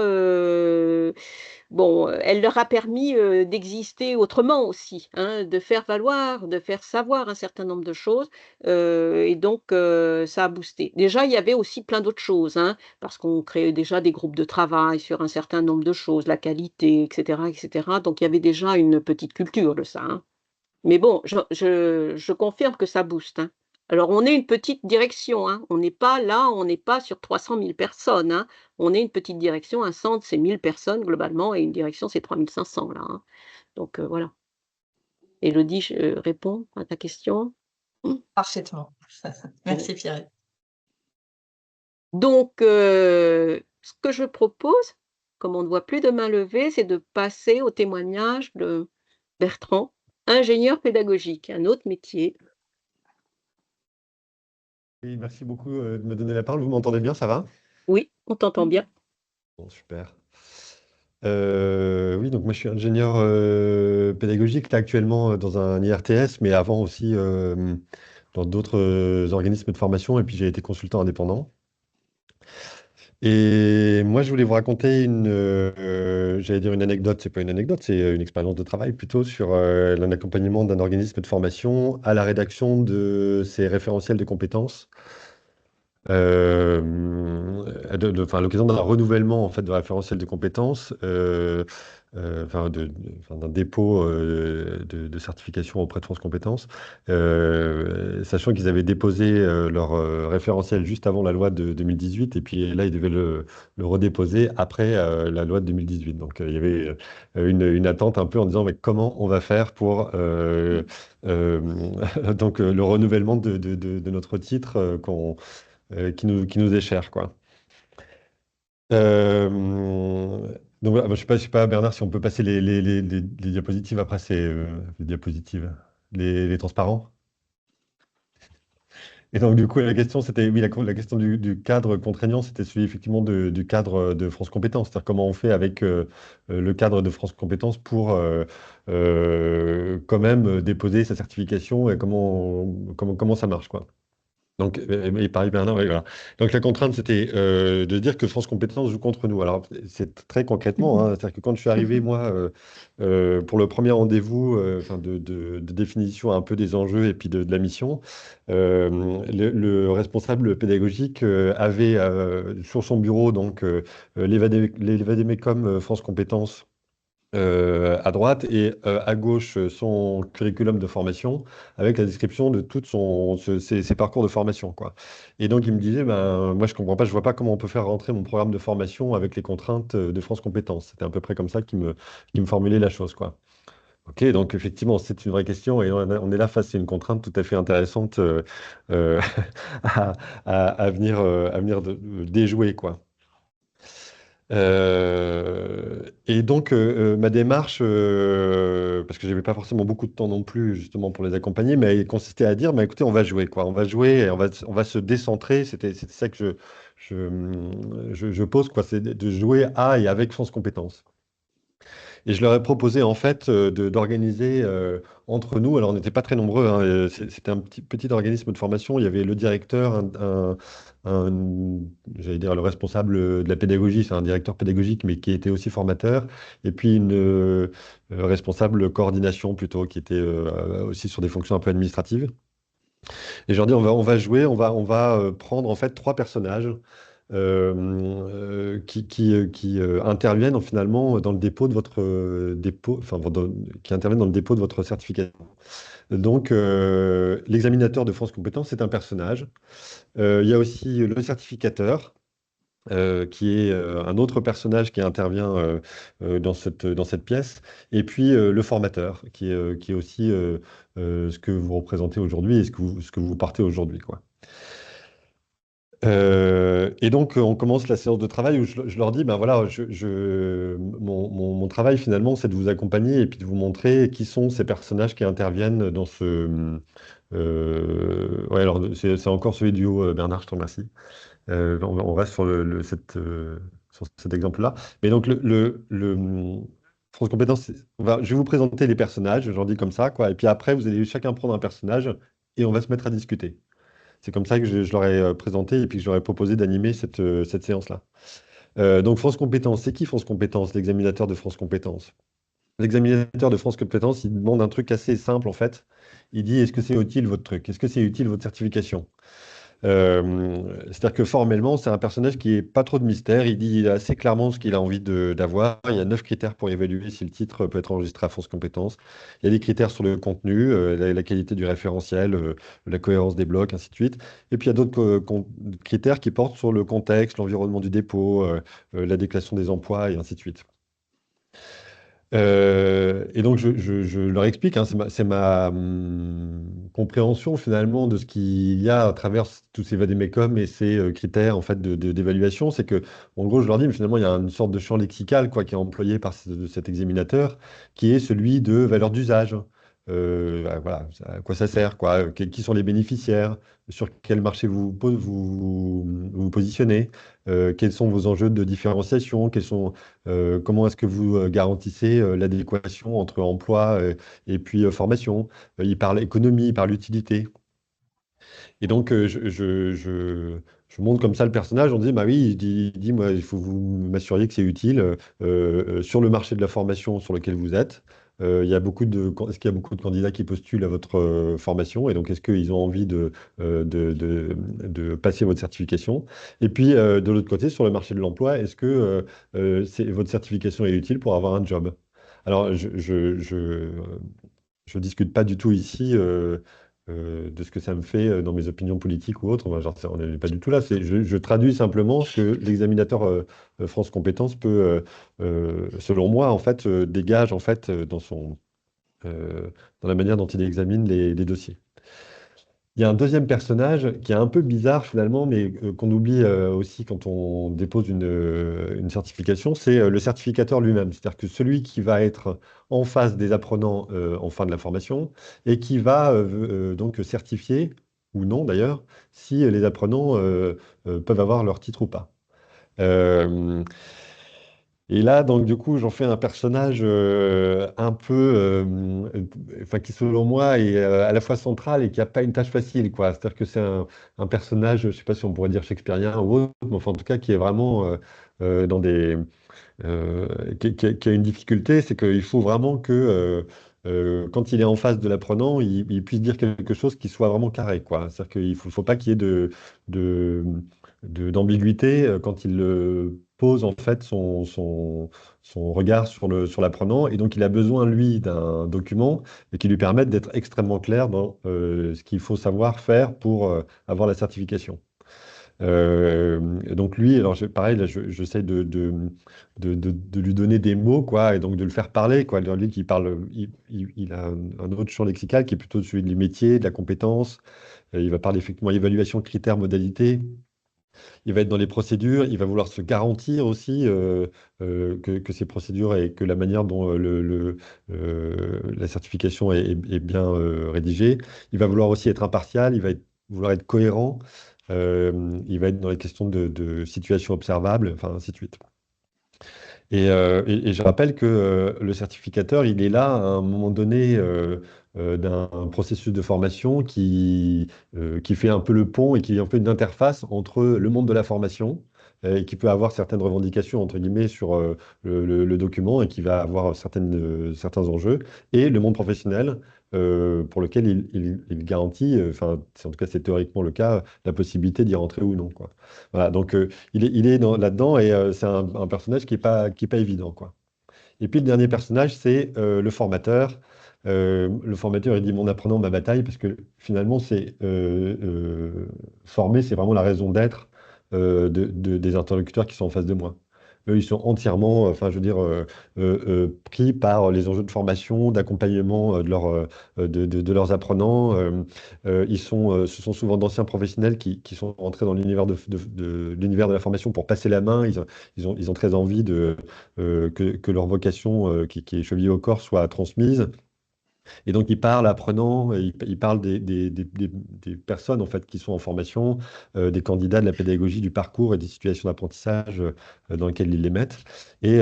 bon, elle leur a permis, d'exister autrement aussi, hein, de faire valoir, de faire savoir un certain nombre de choses, et donc ça a boosté. Déjà, il y avait aussi plein d'autres choses, hein, parce qu'on créait déjà des groupes de travail sur un certain nombre de choses, la qualité et cetera et cetera. Donc il y avait déjà une petite culture de ça, hein. Mais bon, je confirme que ça booste, hein. Alors on est une petite direction, hein, on n'est pas là, on n'est pas sur 300 000 personnes, hein. On est une petite direction, un centre c'est 1 000 personnes globalement et une direction c'est 3 500 là, hein. Donc voilà. Élodie, je réponds à ta question? Mmh. Parfaitement. Bon. Merci Pierrette. Donc ce que je propose, comme on ne voit plus de main levée, c'est de passer au témoignage de Bertrand, ingénieur pédagogique, un autre métier. Oui, merci beaucoup de me donner la parole. Vous m'entendez bien, ça va? Oui, on t'entend bien. Bon, super. Oui, donc moi je suis ingénieur pédagogique, là actuellement dans un IRTS, mais avant aussi dans d'autres organismes de formation, et puis j'ai été consultant indépendant. Et moi je voulais vous raconter j'allais dire une anecdote, c'est pas une anecdote, c'est une expérience de travail plutôt sur l'accompagnement d'un organisme de formation à la rédaction de ses référentiels de compétences. Enfin, à l'occasion d'un renouvellement en fait de référentiel de compétences, enfin, d'un dépôt de certification auprès de France Compétences, sachant qu'ils avaient déposé leur référentiel juste avant la loi de 2018, et puis là ils devaient le redéposer après la loi de 2018. Donc il y avait une attente un peu en disant mais comment on va faire pour donc le renouvellement de notre titre qui nous est cher, quoi. Euh, donc voilà, je sais pas, Bernard, si on peut passer les diapositives après, c'est les diapositives, les transparents. Et donc du coup, la question, c'était, oui, la question du cadre contraignant, c'était celui effectivement du cadre de France Compétences, c'est-à-dire comment on fait avec le cadre de France Compétences pour quand même déposer sa certification et comment ça marche, quoi. Donc, et pareil, Bernard, oui, voilà. Donc, la contrainte, c'était de dire que France Compétences joue contre nous. Alors, c'est très concrètement, hein, c'est-à-dire que quand je suis arrivé, moi, pour le premier rendez-vous enfin, de définition un peu des enjeux et puis de la mission, le responsable pédagogique avait sur son bureau donc l'Evademecum France Compétences à droite et à gauche son curriculum de formation avec la description de tous ses parcours de formation, quoi. Et donc il me disait, ben, moi je comprends pas, je vois pas comment on peut faire rentrer mon programme de formation avec les contraintes de France Compétences. C'était à peu près comme ça qu'il me formulait la chose, quoi. Ok, donc effectivement, c'est une vraie question et on est là face à une contrainte tout à fait intéressante euh, à, à venir déjouer, quoi. Et donc, ma démarche, parce que j'avais pas forcément beaucoup de temps non plus, justement, pour les accompagner, mais elle consistait à dire, bah, écoutez, on va jouer, quoi. On va jouer et on va se décentrer. C'était ça que je pose, quoi. C'est de jouer à et avec France Compétences. Et je leur ai proposé en fait d'organiser entre nous, alors on n'était pas très nombreux, hein, c'était un petit organisme de formation, il y avait le directeur, j'allais dire le responsable de la pédagogie, c'est un directeur pédagogique mais qui était aussi formateur, et puis une responsable coordination plutôt, qui était aussi sur des fonctions un peu administratives. Et je leur dis, on va jouer, on va prendre en fait trois personnages qui interviennent finalement dans le dépôt de votre dépôt, enfin, qui interviennent dans le dépôt de votre certification. Donc, l'examinateur de France Compétences, c'est un personnage. Il y a aussi le certificateur, qui est un autre personnage qui intervient dans cette pièce, et puis le formateur, qui est aussi ce que vous représentez aujourd'hui et ce que vous partez aujourd'hui, quoi. Et donc, on commence la séance de travail où je leur dis, ben voilà, mon travail finalement, c'est de vous accompagner et puis de vous montrer qui sont ces personnages qui interviennent dans ce. Ouais, alors c'est encore celui du haut, Bernard, je te remercie. On reste sur cet exemple-là. Mais donc, France Compétences, je vais vous présenter les personnages, j'en dis comme ça, quoi. Et puis après, vous allez chacun prendre un personnage et on va se mettre à discuter. C'est comme ça que je leur ai présenté et puis que je leur ai proposé d'animer cette séance-là. Donc, France Compétences, c'est qui France Compétences, l'examinateur de France Compétences? L'examinateur de France Compétences, il demande un truc assez simple en fait. Il dit, est-ce que c'est utile votre truc? Est-ce que c'est utile votre certification? C'est-à-dire que formellement, c'est un personnage qui n'est pas trop de mystère. Il dit assez clairement ce qu'il a envie d'avoir. Il y a 9 critères pour évaluer si le titre peut être enregistré à France Compétences. Il y a des critères sur le contenu, la qualité du référentiel, la cohérence des blocs, ainsi de suite. Et puis il y a d'autres critères qui portent sur le contexte, l'environnement du dépôt, la déclaration des emplois, et ainsi de suite. Et donc, je leur explique, hein, c'est ma compréhension finalement de ce qu'il y a à travers tous ces vadémécum et ces critères en fait d'évaluation. C'est que, en gros, je leur dis, mais finalement, il y a une sorte de champ lexical, quoi, qui est employé par cet examinateur, qui est celui de valeur d'usage. Voilà, à quoi ça sert, quoi, qui sont les bénéficiaires, sur quel marché vous positionnez, quels sont vos enjeux de différenciation, comment est-ce que vous garantissez l'adéquation entre emploi et puis formation. Il parle économie, il parle utilité. Et donc, je montre comme ça le personnage. On dit, bah oui, il dit, moi, il faut vous m'assuriez que c'est utile sur le marché de la formation sur lequel vous êtes. Est-ce qu'il y a beaucoup de candidats qui postulent à votre formation? Et donc, est-ce qu'ils ont envie de passer votre certification? Et puis, de l'autre côté, sur le marché de l'emploi, est-ce que votre certification est utile pour avoir un job? Alors, je discute pas du tout ici de ce que ça me fait dans mes opinions politiques ou autres. On n'est pas du tout là. Je traduis simplement ce que l'examinateur France Compétences peut, selon moi, en fait, dégage en fait dans la manière dont il examine les dossiers. Il y a un deuxième personnage qui est un peu bizarre finalement, mais qu'on oublie aussi quand on dépose une certification, c'est le certificateur lui-même. C'est-à-dire que celui qui va être en face des apprenants en fin de la formation et qui va donc certifier, ou non d'ailleurs, si les apprenants peuvent avoir leur titre ou pas. Euh, et là, donc, du coup, j'en fais un personnage un peu, enfin, qui, selon moi, est à la fois central et qui n'a pas une tâche facile, quoi. C'est-à-dire que c'est un personnage, je ne sais pas si on pourrait dire shakespearien ou autre, mais enfin, en tout cas, qui est vraiment dans qui a une difficulté, c'est qu'il faut vraiment que, quand il est en face de l'apprenant, il puisse dire quelque chose qui soit vraiment carré, quoi. C'est-à-dire qu'il ne faut pas qu'il y ait de, d'ambiguïté quand il pose en fait son regard sur l'apprenant. Et donc, il a besoin, lui, d'un document qui lui permette d'être extrêmement clair dans ce qu'il faut savoir faire pour avoir la certification. Donc lui, alors pareil, là, j'essaie de lui donner des mots, quoi, et donc de le faire parler, quoi. Lui qui parle, il a un autre champ lexical qui est plutôt celui du métier, de la compétence. Il va parler effectivement évaluation, critères, modalités. Il va être dans les procédures, il va vouloir se garantir aussi que ces procédures et que la manière dont la certification est bien rédigée. Il va vouloir aussi être impartial, vouloir être cohérent, il va être dans les questions de situation observable, enfin ainsi de suite. Et je rappelle que le certificateur, il est là à un moment donné d'un processus de formation qui fait un peu le pont et qui est un peu une interface entre le monde de la formation et qui peut avoir certaines revendications, entre guillemets, sur le document et qui va avoir certains enjeux, et le monde professionnel pour lequel il garantit, enfin, en tout cas c'est théoriquement le cas, la possibilité d'y rentrer ou non, quoi. Voilà, donc il est là-dedans et c'est un personnage qui est pas évident, quoi. Et puis le dernier personnage, c'est le formateur. Le formateur, il dit mon apprenant, ma bataille, parce que finalement, former, c'est vraiment la raison d'être des interlocuteurs qui sont en face de moi. Eux, ils sont entièrement, enfin, je veux dire, pris par les enjeux de formation, d'accompagnement de leurs apprenants. Ce sont souvent d'anciens professionnels qui sont entrés dans l'univers de l'univers de la formation pour passer la main. Ils ont très envie que leur vocation qui est chevillée au corps soit transmise. Et donc, il parle apprenant, il parle des personnes en fait, qui sont en formation, des candidats de la pédagogie, du parcours et des situations d'apprentissage dans lesquelles ils les mettent. Et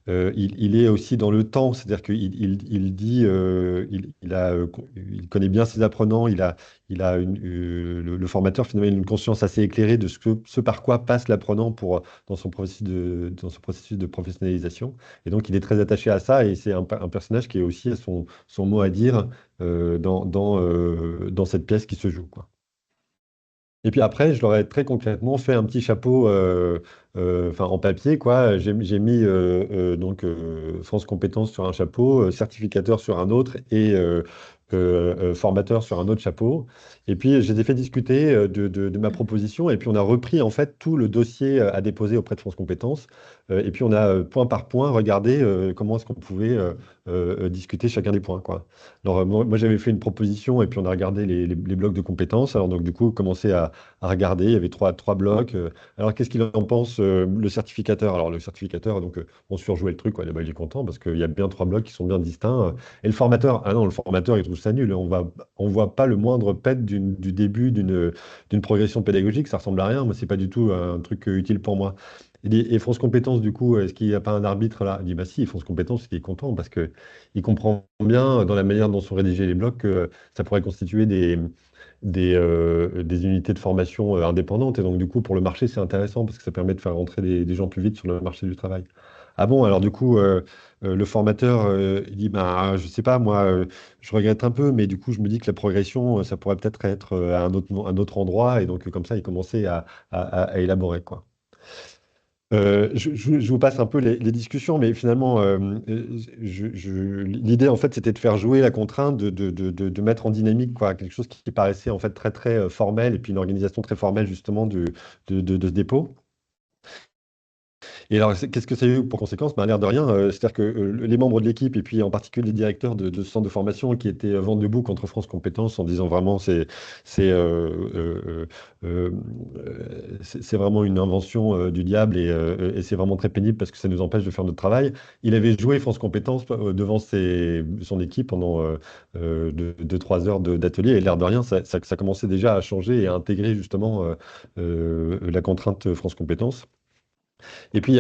il est aussi dans le temps, c'est-à-dire qu'il dit, il connaît bien ses apprenants, le formateur finalement il a une conscience assez éclairée de ce par quoi passe l'apprenant dans son processus de professionnalisation. Et donc, il est très attaché à ça et c'est un personnage qui est aussi à son mot à dire dans cette pièce qui se joue, quoi. Et puis après, je leur ai très concrètement fait un petit chapeau enfin, en papier, quoi. J'ai mis donc France Compétences sur un chapeau, certificateur sur un autre et formateur sur un autre chapeau. Et puis, je les ai fait discuter de ma proposition. Et puis, on a repris en fait tout le dossier à déposer auprès de France Compétences. Et puis, on a point par point regardé comment est-ce qu'on pouvait discuter chacun des points, quoi. Alors, moi, j'avais fait une proposition et puis on a regardé les blocs de compétences. Alors, donc, du coup, commencé à regarder. Il y avait trois blocs. Alors, qu'est-ce qu'il en pense, le certificateur? Alors, le certificateur, donc, on surjouait le truc, quoi. Bah, il est content parce qu'il y a bien trois blocs qui sont bien distincts. Et le formateur, ah non, le formateur, il trouve ça nul. On voit pas le moindre pet du début d'une progression pédagogique. Ça ressemble à rien. Moi, c'est pas du tout un truc utile pour moi. Et France Compétences, du coup, est-ce qu'il n'y a pas un arbitre là? Il dit, bah si, France Compétences, il est content parce qu'il comprend bien dans la manière dont sont rédigés les blocs que ça pourrait constituer des unités de formation indépendantes. Et donc, du coup, pour le marché, c'est intéressant parce que ça permet de faire rentrer des gens plus vite sur le marché du travail. Ah bon, alors du coup, le formateur, il dit, bah, je sais pas, moi, je regrette un peu, mais du coup, je me dis que la progression, ça pourrait peut-être être à un autre endroit. Et donc, comme ça, il commençait à élaborer, quoi. Je vous passe un peu les discussions, mais finalement, l'idée, en fait, c'était de faire jouer la contrainte, de mettre en dynamique quoi, quelque chose qui paraissait en fait très, très formel, et puis une organisation très formelle, justement, de ce dépôt. Et alors, qu'est-ce que ça a eu pour conséquence? Ben, l'air de rien, c'est-à-dire que les membres de l'équipe, et puis en particulier les directeurs de ce centre de formation, qui étaient vent debout contre France Compétences, en disant vraiment c'est c'est vraiment une invention du diable et c'est vraiment très pénible parce que ça nous empêche de faire notre travail. Il avait joué France Compétences devant son équipe pendant 2-3 heures d'atelier, et l'air de rien, ça commençait déjà à changer et à intégrer justement la contrainte France Compétences. Et puis,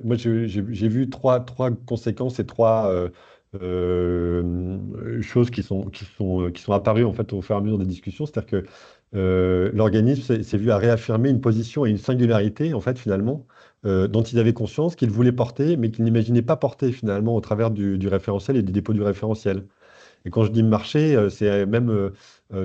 moi, j'ai vu trois conséquences et trois choses qui sont apparues en fait, au fur et à mesure des discussions. C'est-à-dire que l'organisme s'est vu à réaffirmer une position et une singularité, en fait, finalement, dont il avait conscience qu'il voulait porter, mais qu'il n'imaginait pas porter, finalement, au travers du référentiel et du dépôt du référentiel. Et quand je dis marché, c'est même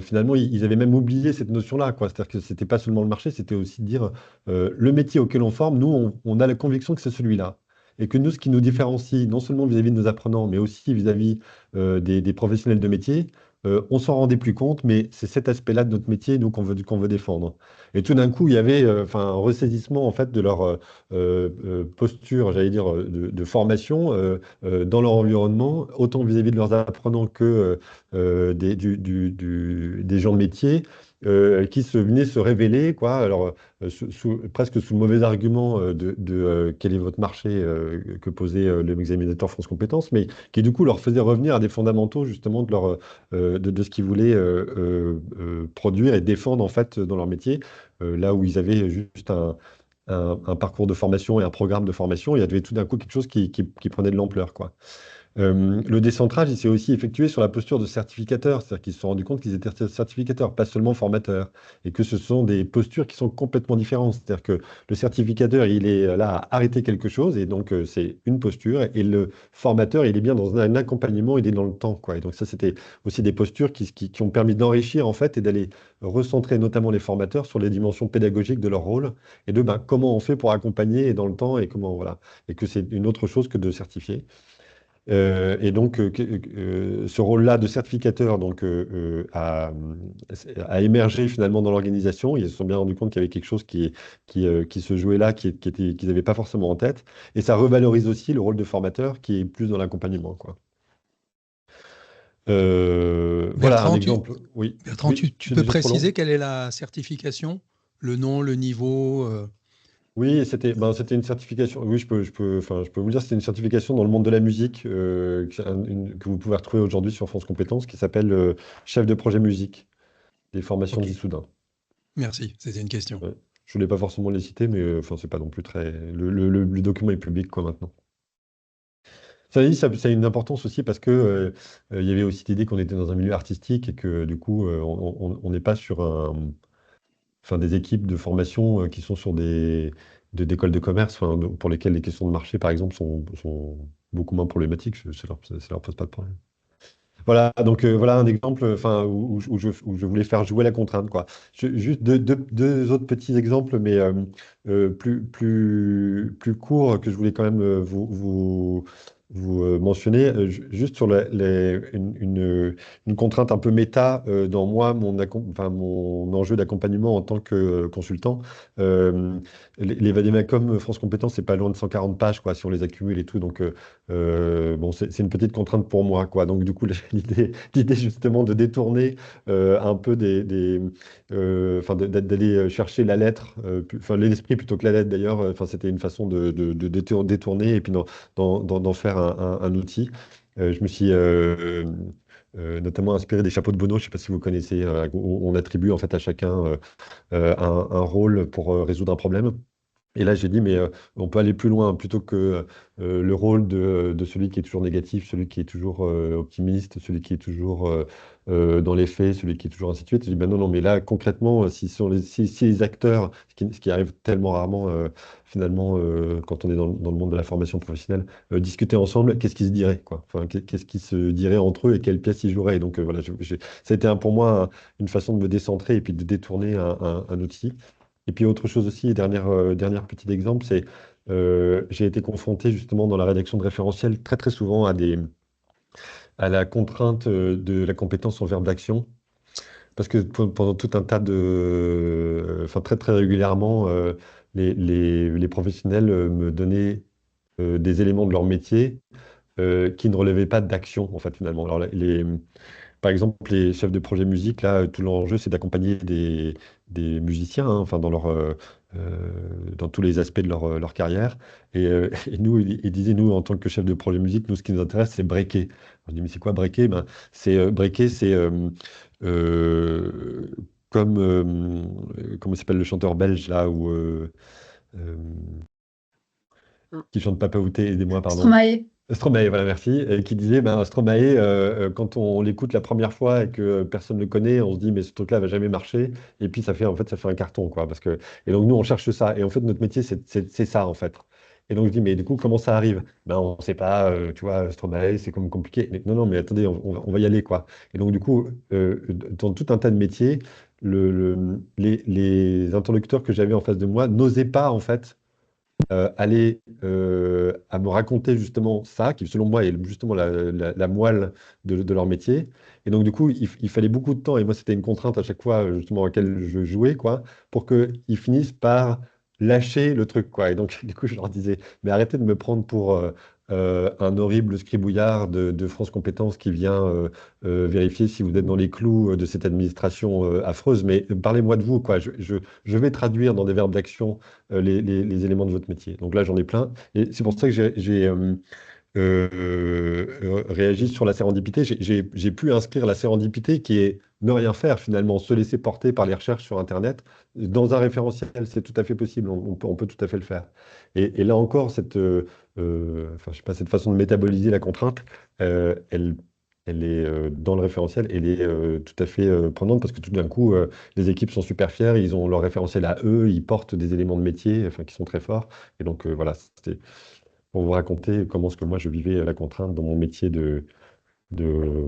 finalement, ils avaient même oublié cette notion-là, quoi. C'est-à-dire que c'était pas seulement le marché, c'était aussi de dire le métier auquel on forme, nous, on a la conviction que c'est celui-là. Et que nous, ce qui nous différencie, non seulement vis-à-vis de nos apprenants, mais aussi vis-à-vis des professionnels de métier, on s'en rendait plus compte, mais c'est cet aspect-là de notre métier, nous, qu'on veut défendre. Et tout d'un coup, il y avait un ressaisissement en fait de leur posture, j'allais dire, de formation dans leur environnement, autant vis-à-vis de leurs apprenants que des gens de métier. Qui venaient se révéler, quoi. Alors, presque sous le mauvais argument de quel est votre marché que posait l'examinateur France Compétences, mais qui du coup leur faisait revenir à des fondamentaux justement de ce qu'ils voulaient produire et défendre en fait dans leur métier, là où ils avaient juste un parcours de formation et un programme de formation, il y avait tout d'un coup quelque chose qui prenait de l'ampleur, quoi. Le décentrage, il s'est aussi effectué sur la posture de certificateur, c'est-à-dire qu'ils se sont rendus compte qu'ils étaient certificateurs, pas seulement formateurs, et que ce sont des postures qui sont complètement différentes. C'est-à-dire que le certificateur, il est là à arrêter quelque chose, et donc c'est une posture, et le formateur, il est bien dans un accompagnement, il est dans le temps, quoi. Et donc ça, c'était aussi des postures qui ont permis d'enrichir, en fait, et d'aller recentrer notamment les formateurs sur les dimensions pédagogiques de leur rôle, et de comment on fait pour accompagner et dans le temps, et comment, voilà. Et que c'est une autre chose que de certifier. Et donc, ce rôle-là de certificateur donc, a émergé finalement dans l'organisation. Ils se sont bien rendus compte qu'il y avait quelque chose qui se jouait là, qu'ils n'avaient pas forcément en tête. Et ça revalorise aussi le rôle de formateur qui est plus dans l'accompagnement, quoi. Voilà un Bertrand, exemple. Oui, Bertrand, oui, tu c'est peux déjà trop long. préciser quelle est la certification? Le nom, le niveau Oui, c'était une certification. Oui, je peux vous le dire, c'était une certification dans le monde de la musique que vous pouvez retrouver aujourd'hui sur France Compétences qui s'appelle chef de projet musique des formations Ok, d'Issoudun. merci, c'était une question. Ouais. Je ne voulais pas forcément les citer, mais c'est pas non plus très. Le document est public, quoi, maintenant. Ça dit, ça a une importance aussi parce que il y avait aussi l'idée qu'on était dans un milieu artistique et que du coup, on n'est pas sur des équipes de formation qui sont sur d'écoles de commerce, pour lesquelles les questions de marché, par exemple, sont beaucoup moins problématiques. Ça leur pose pas de problème. Voilà, donc voilà un exemple où je voulais faire jouer la contrainte, quoi. Juste deux autres petits exemples, mais plus courts, que je voulais quand même vous mentionner. Juste sur une contrainte un peu méta dans moi, mon enjeu d'accompagnement en tant que consultant. Euh, les Vademecum France Compétences, c'est pas loin de 140 pages, quoi, si on les accumule et tout. Donc, bon, c'est une petite contrainte pour moi, quoi. Donc, du coup, l'idée justement de détourner un peu d'aller chercher la lettre, l'esprit plutôt que la lettre d'ailleurs. C'était une façon de détourner et puis d'en faire un outil. Je me suis notamment inspiré des chapeaux de Bono. Je ne sais pas si vous connaissez. Où on attribue en fait à chacun un rôle pour résoudre un problème. Et là, j'ai dit, mais on peut aller plus loin, plutôt que le rôle de celui qui est toujours négatif, celui qui est toujours optimiste, celui qui est toujours dans les faits, celui qui est toujours ainsi de suite. J'ai dit, ben non, non, mais là, concrètement, si les acteurs, ce qui arrive tellement rarement, finalement, quand on est dans le monde de la formation professionnelle, discuter ensemble, qu'est-ce qu'ils se diraient, quoi? Enfin, qu'est-ce qu'ils se diraient entre eux et quelle pièce ils joueraient. Donc voilà, ça a été pour moi une façon de me décentrer et puis de détourner un outil. Et puis autre chose aussi, dernier petit exemple, c'est j'ai été confronté justement dans la rédaction de référentiels très très souvent à la contrainte de la compétence en verbe d'action. Parce que pendant tout un tas très très régulièrement, les professionnels me donnaient des éléments de leur métier qui ne relevaient pas d'action en fait finalement. Alors par exemple, les chefs de projet musique, là, tout l'enjeu, c'est d'accompagner des musiciens, hein, dans tous les aspects de leur carrière. Et nous, ils disaient, nous, en tant que chef de projet musique, nous, ce qui nous intéresse, c'est breaker. On dit, mais c'est quoi breaker? Breaker, c'est euh, comme, comment s'appelle le chanteur belge, là, euh, Mm. qui chante Papa Outé, aidez-moi, pardon. Stromae. Stromae, voilà, merci, et qui disait, Stromae, quand on l'écoute la première fois et que personne ne le connaît, on se dit, mais ce truc-là va jamais marcher, et puis ça fait un carton, quoi, et donc nous, on cherche ça, et en fait, notre métier, c'est ça, en fait. Et donc je dis, mais du coup, comment ça arrive? On ne sait pas, tu vois, Stromae, c'est comme compliqué. Mais non, non, mais attendez, on va y aller, quoi. Et donc du coup, dans tout un tas de métiers, les interlocuteurs que j'avais en face de moi n'osaient pas, en fait, allaient à me raconter justement ça, qui selon moi est justement la moelle de leur métier. Et donc du coup, il fallait beaucoup de temps, et moi c'était une contrainte à chaque fois justement à laquelle je jouais, quoi, pour qu'ils finissent par lâcher le truc, quoi. Et donc du coup, je leur disais, mais arrêtez de me prendre pour un horrible scribouillard de France Compétences qui vient vérifier si vous êtes dans les clous de cette administration affreuse, mais parlez-moi de vous, quoi. Je vais traduire dans des verbes d'action les éléments de votre métier. Donc là, j'en ai plein. Et c'est pour ça que j'ai réagi sur la sérendipité. J'ai pu inscrire la sérendipité qui est ne rien faire finalement, se laisser porter par les recherches sur Internet. Dans un référentiel, c'est tout à fait possible, on peut tout à fait le faire. Et là encore, enfin, je sais pas, cette façon de métaboliser la contrainte, elle est dans le référentiel, elle est tout à fait prenante parce que tout d'un coup, les équipes sont super fiers, ils ont leur référentiel à eux, ils portent des éléments de métier enfin, qui sont très forts. Et donc voilà, c'était pour vous raconter comment est-ce que moi je vivais la contrainte dans mon métier de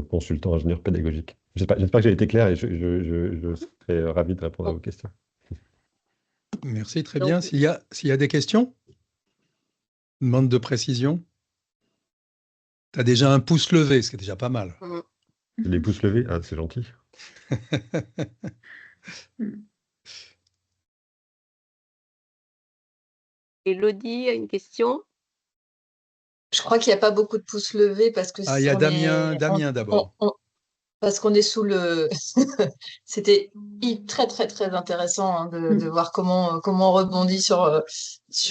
consultant ingénieur pédagogique. J'espère que j'ai été clair et je serai ravi de répondre à vos questions. Merci, très Donc, bien. S'il y a des questions, demande de précision. Tu as déjà un pouce levé, ce qui est déjà pas mal. Les pouces levés, ah, c'est gentil. Elodie a une question. Je crois qu'il n'y a pas beaucoup de pouces levés parce que Ah, il y a Damien d'abord. parce qu'on est sous le. C'était très très très intéressant hein, de voir comment on rebondit sur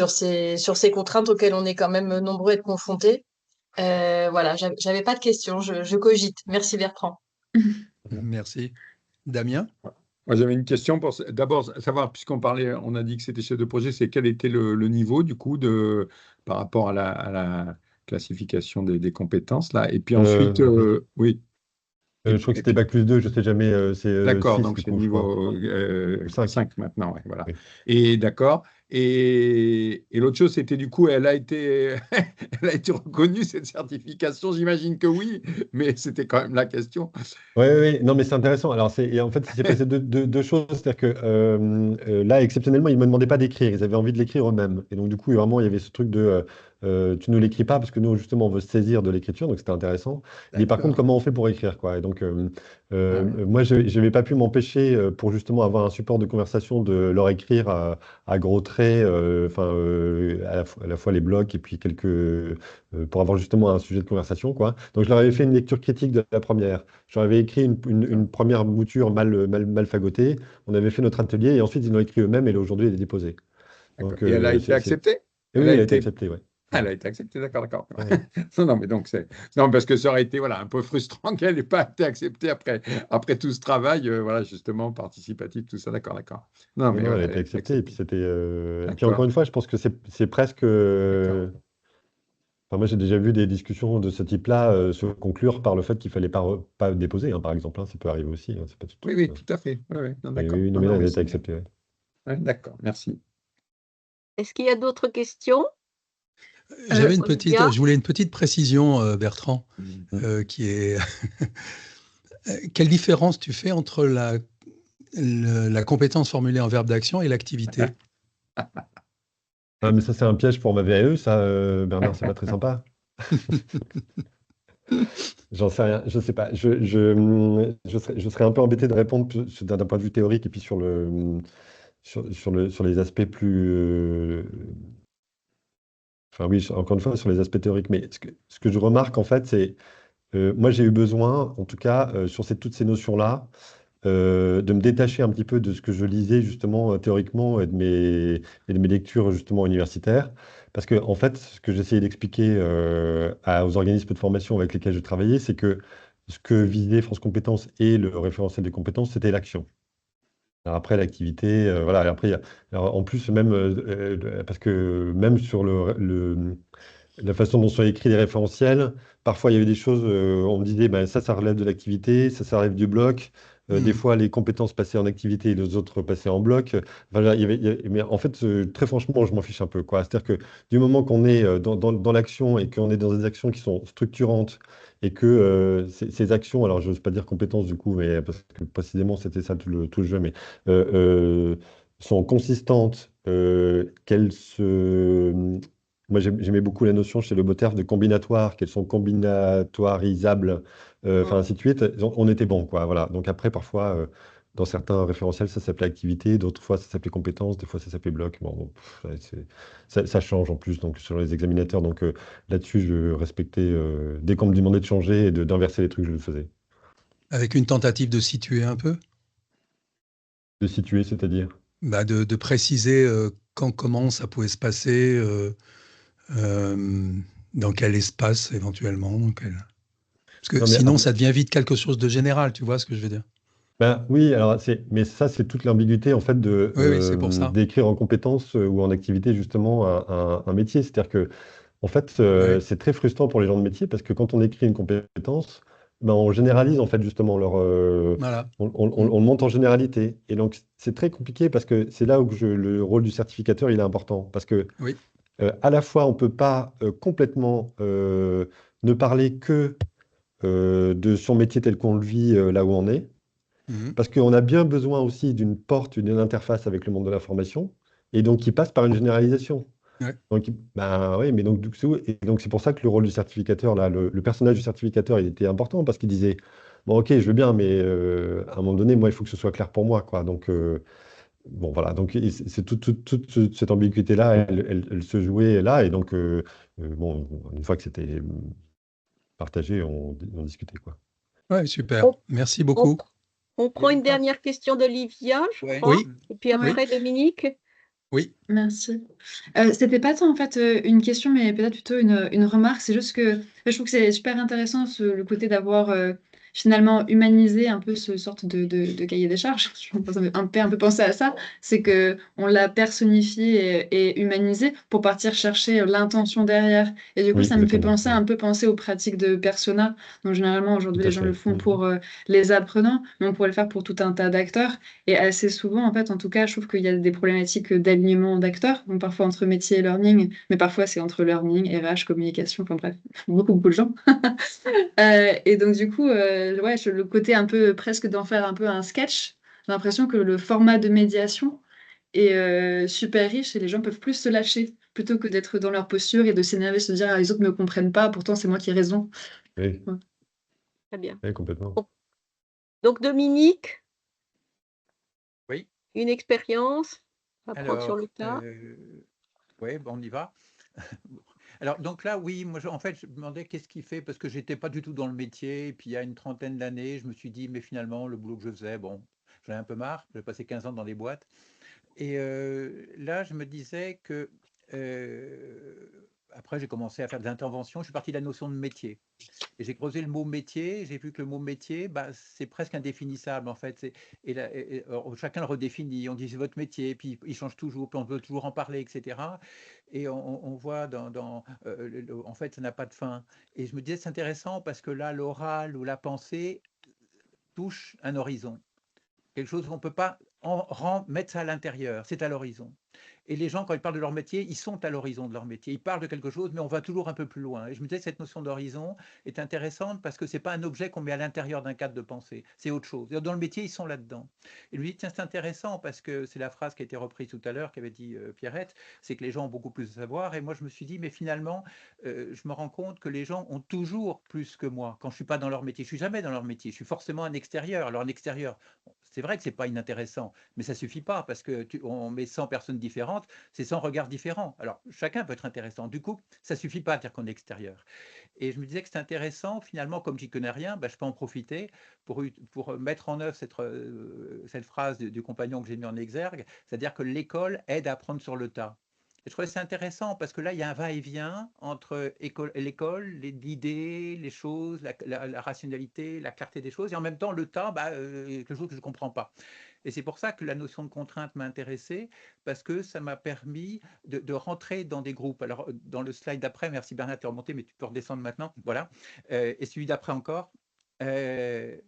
ces contraintes auxquelles on est quand même nombreux à être confrontés. Voilà, j'avais pas de questions, je cogite. Merci Bertrand. Merci. Damien? Moi, j'avais une question pour d'abord savoir, puisqu'on parlait, on a dit que c'était chef de projet, c'est quel était le niveau du coup par rapport à la classification des compétences là. Et puis ensuite, oui. Je crois que c'était Bac+2, je ne sais jamais, c'est D'accord, 6 donc du c'est coup, je crois. niveau 5. 5 maintenant, ouais, voilà. Oui. Et d'accord. Et l'autre chose, c'était du coup, elle a été reconnue, cette certification, j'imagine que oui, mais c'était quand même la question. Oui, non, mais c'est intéressant. Alors, et en fait, il s'est passé deux choses. C'est-à-dire que là, exceptionnellement, ils ne me demandaient pas d'écrire. Ils avaient envie de l'écrire eux-mêmes. Et donc, du coup, vraiment, il y avait ce truc de tu ne l'écris pas parce que nous, justement, on veut se saisir de l'écriture. Donc, c'était intéressant. Mais par contre, D'accord. comment on fait pour écrire, quoi? Et donc, Ouais. moi, je n'avais pas pu m'empêcher pour justement avoir un support de conversation de leur écrire à gros traits, à la fois les blocs et puis pour avoir justement un sujet de conversation, quoi. Donc, je leur avais fait une lecture critique de la première. J'en avais écrit une première mouture mal fagotée. On avait fait notre atelier et ensuite ils l'ont écrit eux-mêmes et aujourd'hui elle est déposée. D'accord. Donc, Et elle a été acceptée? Et oui, elle a été acceptée, ouais. Elle a été acceptée, d'accord. Ouais. Non, mais donc non, parce que ça aurait été voilà, un peu frustrant qu'elle n'ait pas été acceptée après tout ce travail, voilà, justement, participatif, tout ça, d'accord. Non, mais Non, elle a voilà, été acceptée et puis c'était. Et puis D'accord. encore une fois, je pense que c'est presque. Enfin, moi, j'ai déjà vu des discussions de ce type-là se conclure par le fait qu'il fallait pas déposer, hein, par exemple. Hein, ça peut arriver aussi. Hein, c'est pas tout. Oui, tout à fait. Ouais, non, Mais d'accord. oui, non, mais là, elle a été acceptée. Ouais. Ouais, d'accord, merci. Est-ce qu'il y a d'autres questions? Je voulais une petite précision, Bertrand, qui est quelle différence tu fais entre la compétence formulée en verbe d'action et l'activité? Ah, mais ça, c'est un piège pour ma VAE, ça, Bernard, c'est pas très sympa. J'en sais rien, je sais pas. Je serais un peu embêté de répondre d'un point de vue théorique et puis sur les aspects plus. Enfin oui, encore une fois, sur les aspects théoriques. Mais ce que je remarque, en fait, c'est. Moi, j'ai eu besoin, en tout cas, sur toutes ces notions-là, de me détacher un petit peu de ce que je lisais justement théoriquement et de mes lectures justement universitaires. Parce que en fait, ce que j'essayais d'expliquer aux organismes de formation avec lesquels je travaillais, c'est que ce que visait France Compétences et le référentiel des compétences, c'était l'action. Alors après, l'activité, voilà. Et après, alors, en plus, même, parce que même sur la façon dont sont écrits les référentiels, parfois il y avait des choses, on me disait, ben, ça relève de l'activité, ça relève du bloc. Des fois, les compétences passaient en activité et les autres passaient en bloc. Voilà, mais en fait, très franchement, je m'en fiche un peu, quoi. C'est-à-dire que du moment qu'on est dans l'action et qu'on est dans des actions qui sont structurantes et que ces actions, alors je n'ose pas dire compétences du coup, mais parce que précisément c'était ça tout le jeu, mais sont consistantes, qu'elles se... Moi, j'aimais beaucoup la notion chez le Boterf de combinatoire, qu'elles sont combinatorisables, enfin ainsi de suite. On était bon, quoi. Voilà. Donc après, parfois, dans certains référentiels, ça s'appelait activité, d'autres fois, ça s'appelait compétence, des fois, ça s'appelait bloc. Bon, ouais, ça change en plus donc, sur les examinateurs. Donc là-dessus, je respectais, dès qu'on me demandait de changer et d'inverser les trucs, je le faisais. Avec une tentative de situer un peu, De situer, c'est-à-dire? de préciser quand, comment ça pouvait se passer, dans quel espace éventuellement. Parce que Non, mais sinon, ça devient vite quelque chose de général, tu vois ce que je veux dire? ben, oui, alors mais ça, c'est toute l'ambiguïté en fait Oui, oui, c'est pour ça. d'écrire en compétence ou en activité justement un métier. C'est-à-dire que en fait, Ouais. c'est très frustrant pour les gens de métier parce que quand on écrit une compétence, ben, on généralise en fait justement Voilà. on le monte en généralité. Et donc c'est très compliqué parce que c'est là où le rôle du certificateur il est important parce que Oui. à la fois on peut pas complètement ne parler que de son métier tel qu'on le vit là où on est. Mhm. Parce qu'on a bien besoin aussi d'une porte, d'une interface avec le monde de l'information, et donc qui passe par une généralisation. Ouais. Donc, ben oui, mais donc, et donc c'est pour ça que le rôle du certificateur, là, le personnage du certificateur, il était important parce qu'il disait, bon, ok, je veux bien, mais à un moment donné, moi, il faut que ce soit clair pour moi, quoi. Donc, bon, voilà. Donc, c'est toute cette ambiguïté-là, elle se jouait là, et donc, bon, une fois que c'était partagé, on discutait, quoi. Ouais, super. On, Merci on- beaucoup. on Il y prend a une une question. dernière question d'Olivia, je Ouais. crois, Oui, et puis Oui. après Dominique. oui. Merci. C'était pas tant en fait une question, mais peut-être plutôt une remarque. C'est juste que je trouve que c'est super intéressant le côté d'avoir finalement humanisé un peu ce sorte de cahier des charges. Ça me fait un peu penser à ça. C'est que on l'a personnifié et humanisé pour partir chercher l'intention derrière. Et du coup, Oui, ça me fait exactement. un peu penser aux pratiques de persona. Donc généralement aujourd'hui Tout à les gens le fait. font pour les apprenants, mais on pourrait le faire pour tout un tas d'acteurs. Et assez souvent, en fait, en tout cas, je trouve qu'il y a des problématiques d'alignement d'acteurs, donc parfois entre métier et learning, mais parfois c'est entre learning, RH, communication, enfin bref, beaucoup de gens. Et donc du coup, ouais, le côté un peu presque d'en faire un peu un sketch, j'ai l'impression que le format de médiation est super riche et les gens peuvent plus se lâcher plutôt que d'être dans leur posture et de s'énerver, se dire ah, les autres ne me comprennent pas, pourtant c'est moi qui ai raison. Oui, Ouais. Très bien. oui, complètement. Donc Dominique, Oui. une expérience à prendre sur Alors, le tas. ouais, bon, on y va. Alors, donc là, oui, moi, en fait, je me demandais qu'est-ce qui fait, parce que j'étais pas du tout dans le métier, et puis il y a une trentaine d'années, je me suis dit, mais finalement, le boulot que je faisais, bon, j'en ai un peu marre, j'ai passé 15 ans dans des boîtes, et là, je me disais que, après, j'ai commencé à faire des interventions, je suis parti de la notion de métier. Et j'ai creusé le mot métier, j'ai vu que le mot métier, bah, c'est presque indéfinissable en fait. Alors, chacun le redéfinit, on dit c'est votre métier, puis il change toujours, puis on veut toujours en parler, etc. Et on voit en fait, ça n'a pas de fin. Et je me disais c'est intéressant parce que là, l'oral ou la pensée touche un horizon. Quelque chose qu'on ne peut pas mettre ça à l'intérieur, c'est à l'horizon. Et les gens, quand ils parlent de leur métier, ils sont à l'horizon de leur métier. Ils parlent de quelque chose, mais on va toujours un peu plus loin. Et je me disais, cette notion d'horizon est intéressante parce que ce n'est pas un objet qu'on met à l'intérieur d'un cadre de pensée, c'est autre chose. Dans le métier, ils sont là-dedans. Et lui dit, tiens, c'est intéressant parce que c'est la phrase qui a été reprise tout à l'heure, qu'avait dit Pierrette, c'est que les gens ont beaucoup plus de savoir. Et moi, je me suis dit, mais finalement, je me rends compte que les gens ont toujours plus que moi quand je ne suis pas dans leur métier. Je ne suis jamais dans leur métier, je suis forcément un extérieur. Alors, un extérieur, c'est vrai que ce n'est pas inintéressant, mais ça ne suffit pas parce qu'on met 100 personnes différentes, c'est 100 regards différents. Alors, chacun peut être intéressant. Du coup, ça ne suffit pas à dire qu'on est extérieur. Et je me disais que c'est intéressant, finalement, comme j'y connais rien, je peux en profiter pour mettre en œuvre cette phrase du compagnon que j'ai mis en exergue, c'est-à-dire que l'école aide à apprendre sur le tas. Et je trouvais ça intéressant parce que là, il y a un va-et-vient entre l'école, l'idée, les choses, la rationalité, la clarté des choses, et en même temps, le tas, quelque chose que je ne comprends pas. Et c'est pour ça que la notion de contrainte m'a intéressé, parce que ça m'a permis de rentrer dans des groupes. Alors, dans le slide d'après, merci Bernard, tu es remonté, mais tu peux redescendre maintenant. Voilà. Et celui d'après encore. Le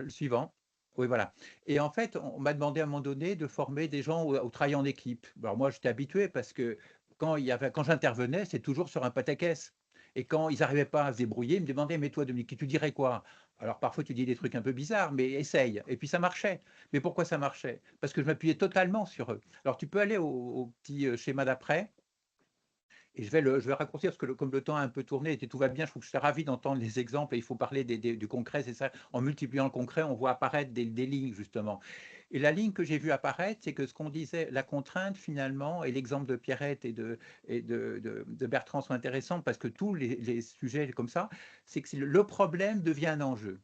suivant. Oui, voilà. Et en fait, on m'a demandé à un moment donné de former des gens au travail en équipe. Alors moi, j'étais habitué parce que quand j'intervenais, c'est toujours sur un pataquès. Et quand ils n'arrivaient pas à se débrouiller, ils me demandaient, mais toi, Dominique, tu dirais quoi? Alors parfois, tu dis des trucs un peu bizarres, mais essaye. Et puis ça marchait. Mais pourquoi ça marchait? Parce que je m'appuyais totalement sur eux. Alors tu peux aller au petit schéma d'après. Et je vais raccourcir parce que comme le temps a un peu tourné et que tout va bien, je trouve que je suis ravi d'entendre les exemples et il faut parler du concret. C'est ça, en multipliant le concret, on voit apparaître des lignes justement. Et la ligne que j'ai vue apparaître, c'est que ce qu'on disait, la contrainte finalement, et l'exemple de Pierrette et de Bertrand sont intéressants parce que tous les sujets comme ça, c'est que le problème devient un enjeu.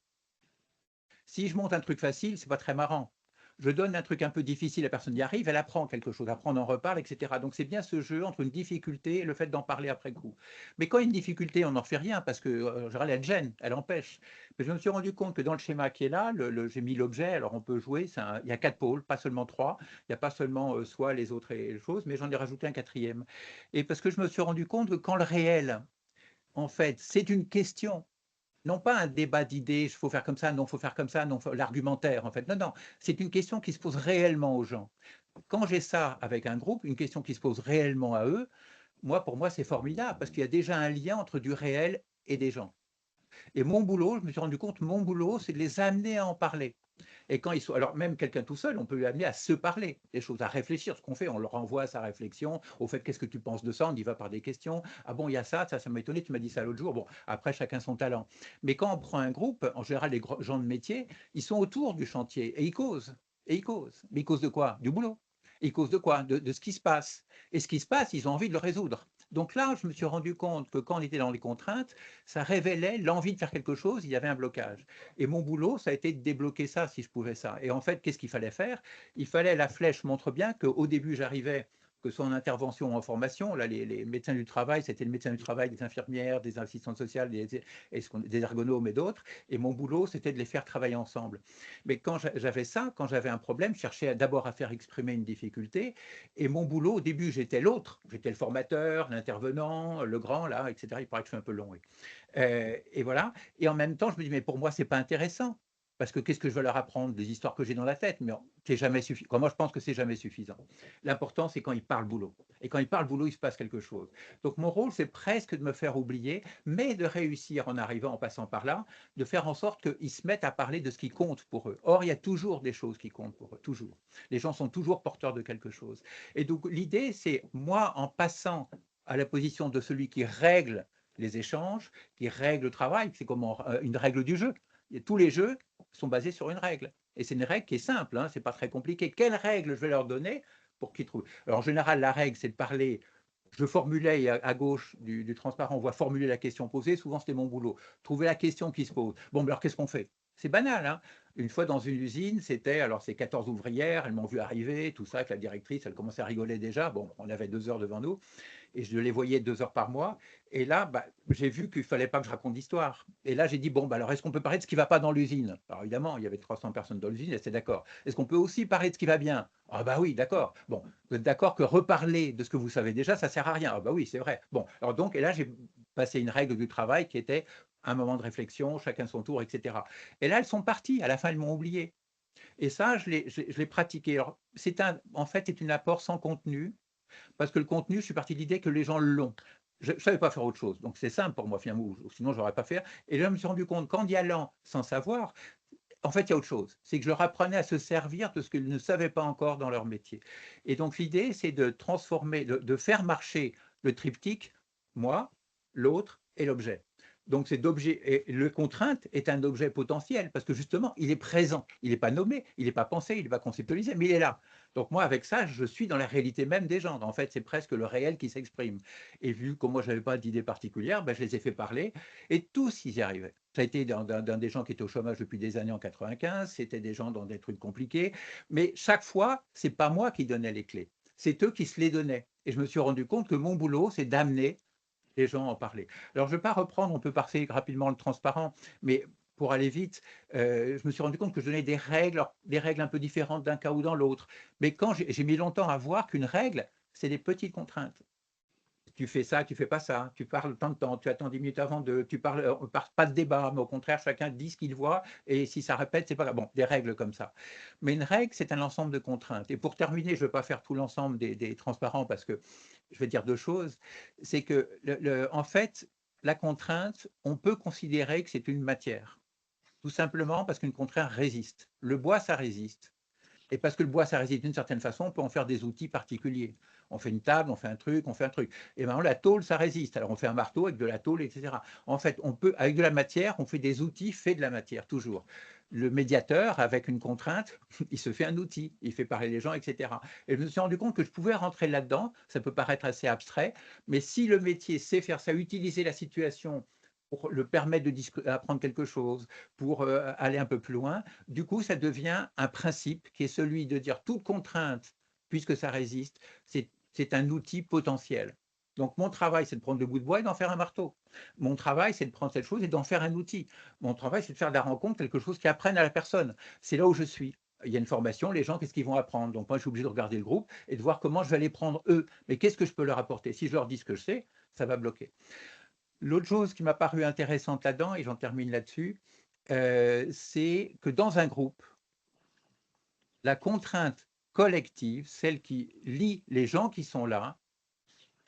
Si je monte un truc facile, c'est pas très marrant. Je donne un truc un peu difficile, la personne y arrive, elle apprend quelque chose, après on en reparle, etc. Donc c'est bien ce jeu entre une difficulté et le fait d'en parler après coup. Mais quand il y a une difficulté, on n'en fait rien parce que en général, elle gêne, elle empêche. Mais je me suis rendu compte que dans le schéma qui est là, j'ai mis l'objet, alors on peut jouer, il y a 4 pôles, pas seulement 3, il n'y a pas seulement soit les autres et les choses, mais j'en ai rajouté un 4e. Et parce que je me suis rendu compte que quand le réel, en fait, c'est une question, non pas un débat d'idées, il faut faire comme ça, non, il faut faire comme ça, non, l'argumentaire en fait. Non, non, c'est une question qui se pose réellement aux gens. Quand j'ai ça avec un groupe, une question qui se pose réellement à eux, pour moi, c'est formidable parce qu'il y a déjà un lien entre du réel et des gens. Et mon boulot, je me suis rendu compte, mon boulot, c'est de les amener à en parler. Et quand ils sont, alors même quelqu'un tout seul, on peut lui amener à se parler, des choses, à réfléchir. Ce qu'on fait, on le renvoie à sa réflexion, au fait, qu'est-ce que tu penses de ça? On y va par des questions. Ah bon, il y a ça m'a étonné, tu m'as dit ça l'autre jour. Bon, après, chacun son talent. Mais quand on prend un groupe, en général, les gens de métier, ils sont autour du chantier et ils causent. Et ils causent. Mais ils causent de quoi? Du boulot. Ils causent de quoi? De ce qui se passe. Et ce qui se passe, ils ont envie de le résoudre. Donc là, je me suis rendu compte que quand on était dans les contraintes, ça révélait l'envie de faire quelque chose, il y avait un blocage. Et mon boulot, ça a été de débloquer ça, si je pouvais ça. Et en fait, qu'est-ce qu'il fallait faire? Il fallait, la flèche montre bien qu'au début, j'arrivais, que ce soit en intervention ou en formation, là, les médecins du travail, c'était le médecin du travail, des infirmières, des assistantes sociales, des ergonomes et d'autres. Et mon boulot, c'était de les faire travailler ensemble. Mais quand j'avais ça, quand j'avais un problème, je cherchais d'abord à faire exprimer une difficulté. Et mon boulot, au début, j'étais l'autre. J'étais le formateur, l'intervenant, le grand, là, etc. Il paraît que je suis un peu long, oui. Et voilà. Et en même temps, je me dis, mais pour moi, c'est pas intéressant. Parce que qu'est-ce que je veux leur apprendre? Des histoires que j'ai dans la tête, mais c'est jamais suffisant. Moi, je pense que c'est jamais suffisant. L'important, c'est quand ils parlent boulot. Et quand ils parlent boulot, il se passe quelque chose. Donc, mon rôle, c'est presque de me faire oublier, mais de réussir en arrivant, en passant par là, de faire en sorte qu'ils se mettent à parler de ce qui compte pour eux. Or, il y a toujours des choses qui comptent pour eux, toujours. Les gens sont toujours porteurs de quelque chose. Et donc, l'idée, c'est moi, en passant à la position de celui qui règle les échanges, qui règle le travail, c'est comme une règle du jeu. Et tous les jeux sont basés sur une règle. Et c'est une règle qui est simple, hein, c'est pas très compliqué. Quelle règle je vais leur donner pour qu'ils trouvent? Alors en général, la règle, c'est de parler. Je formulais à gauche du transparent, on voit formuler la question posée. Souvent, c'était mon boulot. Trouver la question qui se pose. Bon, alors qu'est-ce qu'on fait? C'est banal, hein. Une fois dans une usine, alors c'est 14 ouvrières, elles m'ont vu arriver, tout ça, avec la directrice, elle commençait à rigoler déjà. Bon, on avait 2 heures devant nous et je les voyais 2 heures par mois. Et là, j'ai vu qu'il ne fallait pas que je raconte d'histoire. Et là, j'ai dit, bon, alors est-ce qu'on peut parler de ce qui ne va pas dans l'usine? Alors évidemment, il y avait 300 personnes dans l'usine, et c'est d'accord. Est-ce qu'on peut aussi parler de ce qui va bien? Ah bah oui, d'accord. Bon, vous êtes d'accord que reparler de ce que vous savez déjà, ça ne sert à rien. Ah bah oui, c'est vrai. Bon, alors donc, et là, j'ai passé une règle du travail qui était un moment de réflexion, chacun son tour, etc. Et là, elles sont parties. À la fin, elles m'ont oublié. Et ça, je l'ai pratiqué. Alors, en fait, c'est un apport sans contenu, parce que le contenu, je suis parti de l'idée que les gens l'ont. Je ne savais pas faire autre chose. Donc, c'est simple pour moi, finalement, sinon, je n'aurais pas fait. Et là, je me suis rendu compte qu'en y allant sans savoir, en fait, il y a autre chose. C'est que je leur apprenais à se servir de ce qu'ils ne savaient pas encore dans leur métier. Et donc, l'idée, c'est de transformer, de faire marcher le triptyque, moi, l'autre et l'objet. Donc, c'est d'objet. Et le contrainte est un objet potentiel parce que justement, il est présent. Il n'est pas nommé, il n'est pas pensé, il n'est pas conceptualisé, mais il est là. Donc, moi, avec ça, je suis dans la réalité même des gens. En fait, c'est presque le réel qui s'exprime. Et vu que moi, je n'avais pas d'idée particulière, je les ai fait parler et tous, ils y arrivaient. Ça a été dans des gens qui étaient au chômage depuis des années en 95, c'était des gens dans des trucs compliqués. Mais chaque fois, ce n'est pas moi qui donnais les clés. C'est eux qui se les donnaient. Et je me suis rendu compte que mon boulot, c'est d'amener les gens à en parler. Alors, je ne vais pas reprendre, on peut passer rapidement le transparent, mais pour aller vite, je me suis rendu compte que je donnais des règles un peu différentes d'un cas ou dans l'autre. Mais quand j'ai mis longtemps à voir qu'une règle, c'est des petites contraintes. Tu fais ça, tu fais pas ça, tu parles tant de temps, tu attends 10 minutes avant tu parles, pas de débat, mais au contraire, chacun dit ce qu'il voit, et si ça répète, c'est pas grave. Bon, des règles comme ça. Mais une règle, c'est un ensemble de contraintes. Et pour terminer, je ne veux pas faire tout l'ensemble des transparents parce que je vais dire 2 choses. C'est que, en fait, la contrainte, on peut considérer que c'est une matière. Tout simplement parce qu'une contrainte résiste. Le bois, ça résiste. Et parce que le bois, ça résiste d'une certaine façon, on peut en faire des outils particuliers. On fait une table, on fait un truc, on fait un truc. Et maintenant, la tôle, ça résiste. Alors, on fait un marteau avec de la tôle, etc. En fait, on peut, avec de la matière, on fait des outils faits de la matière, toujours. Le médiateur, avec une contrainte, il se fait un outil, il fait parler les gens, etc. Et je me suis rendu compte que je pouvais rentrer là-dedans. Ça peut paraître assez abstrait, mais si le métier sait faire ça, utiliser la situation pour le permettre d'apprendre quelque chose, pour aller un peu plus loin, du coup, ça devient un principe qui est celui de dire toute contrainte, puisque ça résiste, c'est un outil potentiel. Donc, mon travail, c'est de prendre le bout de bois et d'en faire un marteau. Mon travail, c'est de prendre cette chose et d'en faire un outil. Mon travail, c'est de faire de la rencontre quelque chose qui apprenne à la personne. C'est là où je suis. Il y a une formation, les gens, qu'est-ce qu'ils vont apprendre? Donc, moi, je suis obligé de regarder le groupe et de voir comment je vais les prendre eux. Mais qu'est-ce que je peux leur apporter? Si je leur dis ce que je sais, ça va bloquer. L'autre chose qui m'a paru intéressante là-dedans, et j'en termine là-dessus, c'est que dans un groupe, la contrainte collective, celle qui lie les gens qui sont là,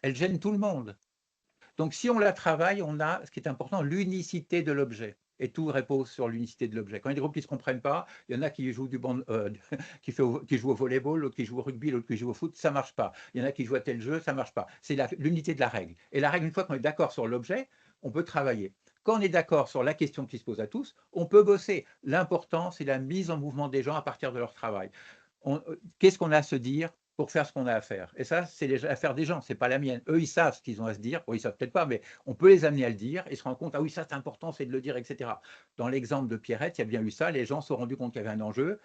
elle gêne tout le monde. Donc si on la travaille, on a, ce qui est important, l'unicité de l'objet. Et tout repose sur l'unicité de l'objet. Quand il y a des groupes qui ne se comprennent pas, il y en a qui jouent qui jouent au volleyball, l'autre qui joue au rugby, l'autre qui joue au foot, ça ne marche pas. Il y en a qui jouent à tel jeu, ça ne marche pas. C'est l'unité de la règle. Et la règle, une fois qu'on est d'accord sur l'objet, on peut travailler. Quand on est d'accord sur la question qui se pose à tous, on peut bosser. L'important, c'est la mise en mouvement des gens à partir de leur travail. Qu'est-ce qu'on a à se dire pour faire ce qu'on a à faire? Et ça, c'est l'affaire des gens, ce n'est pas la mienne. Eux, ils savent ce qu'ils ont à se dire. Bon, ils ne savent peut-être pas, mais on peut les amener à le dire et se rendre compte, ah oui, ça c'est important, c'est de le dire, etc. Dans l'exemple de Pierrette, il y a bien eu ça, les gens se sont rendus compte qu'il y avait un enjeu.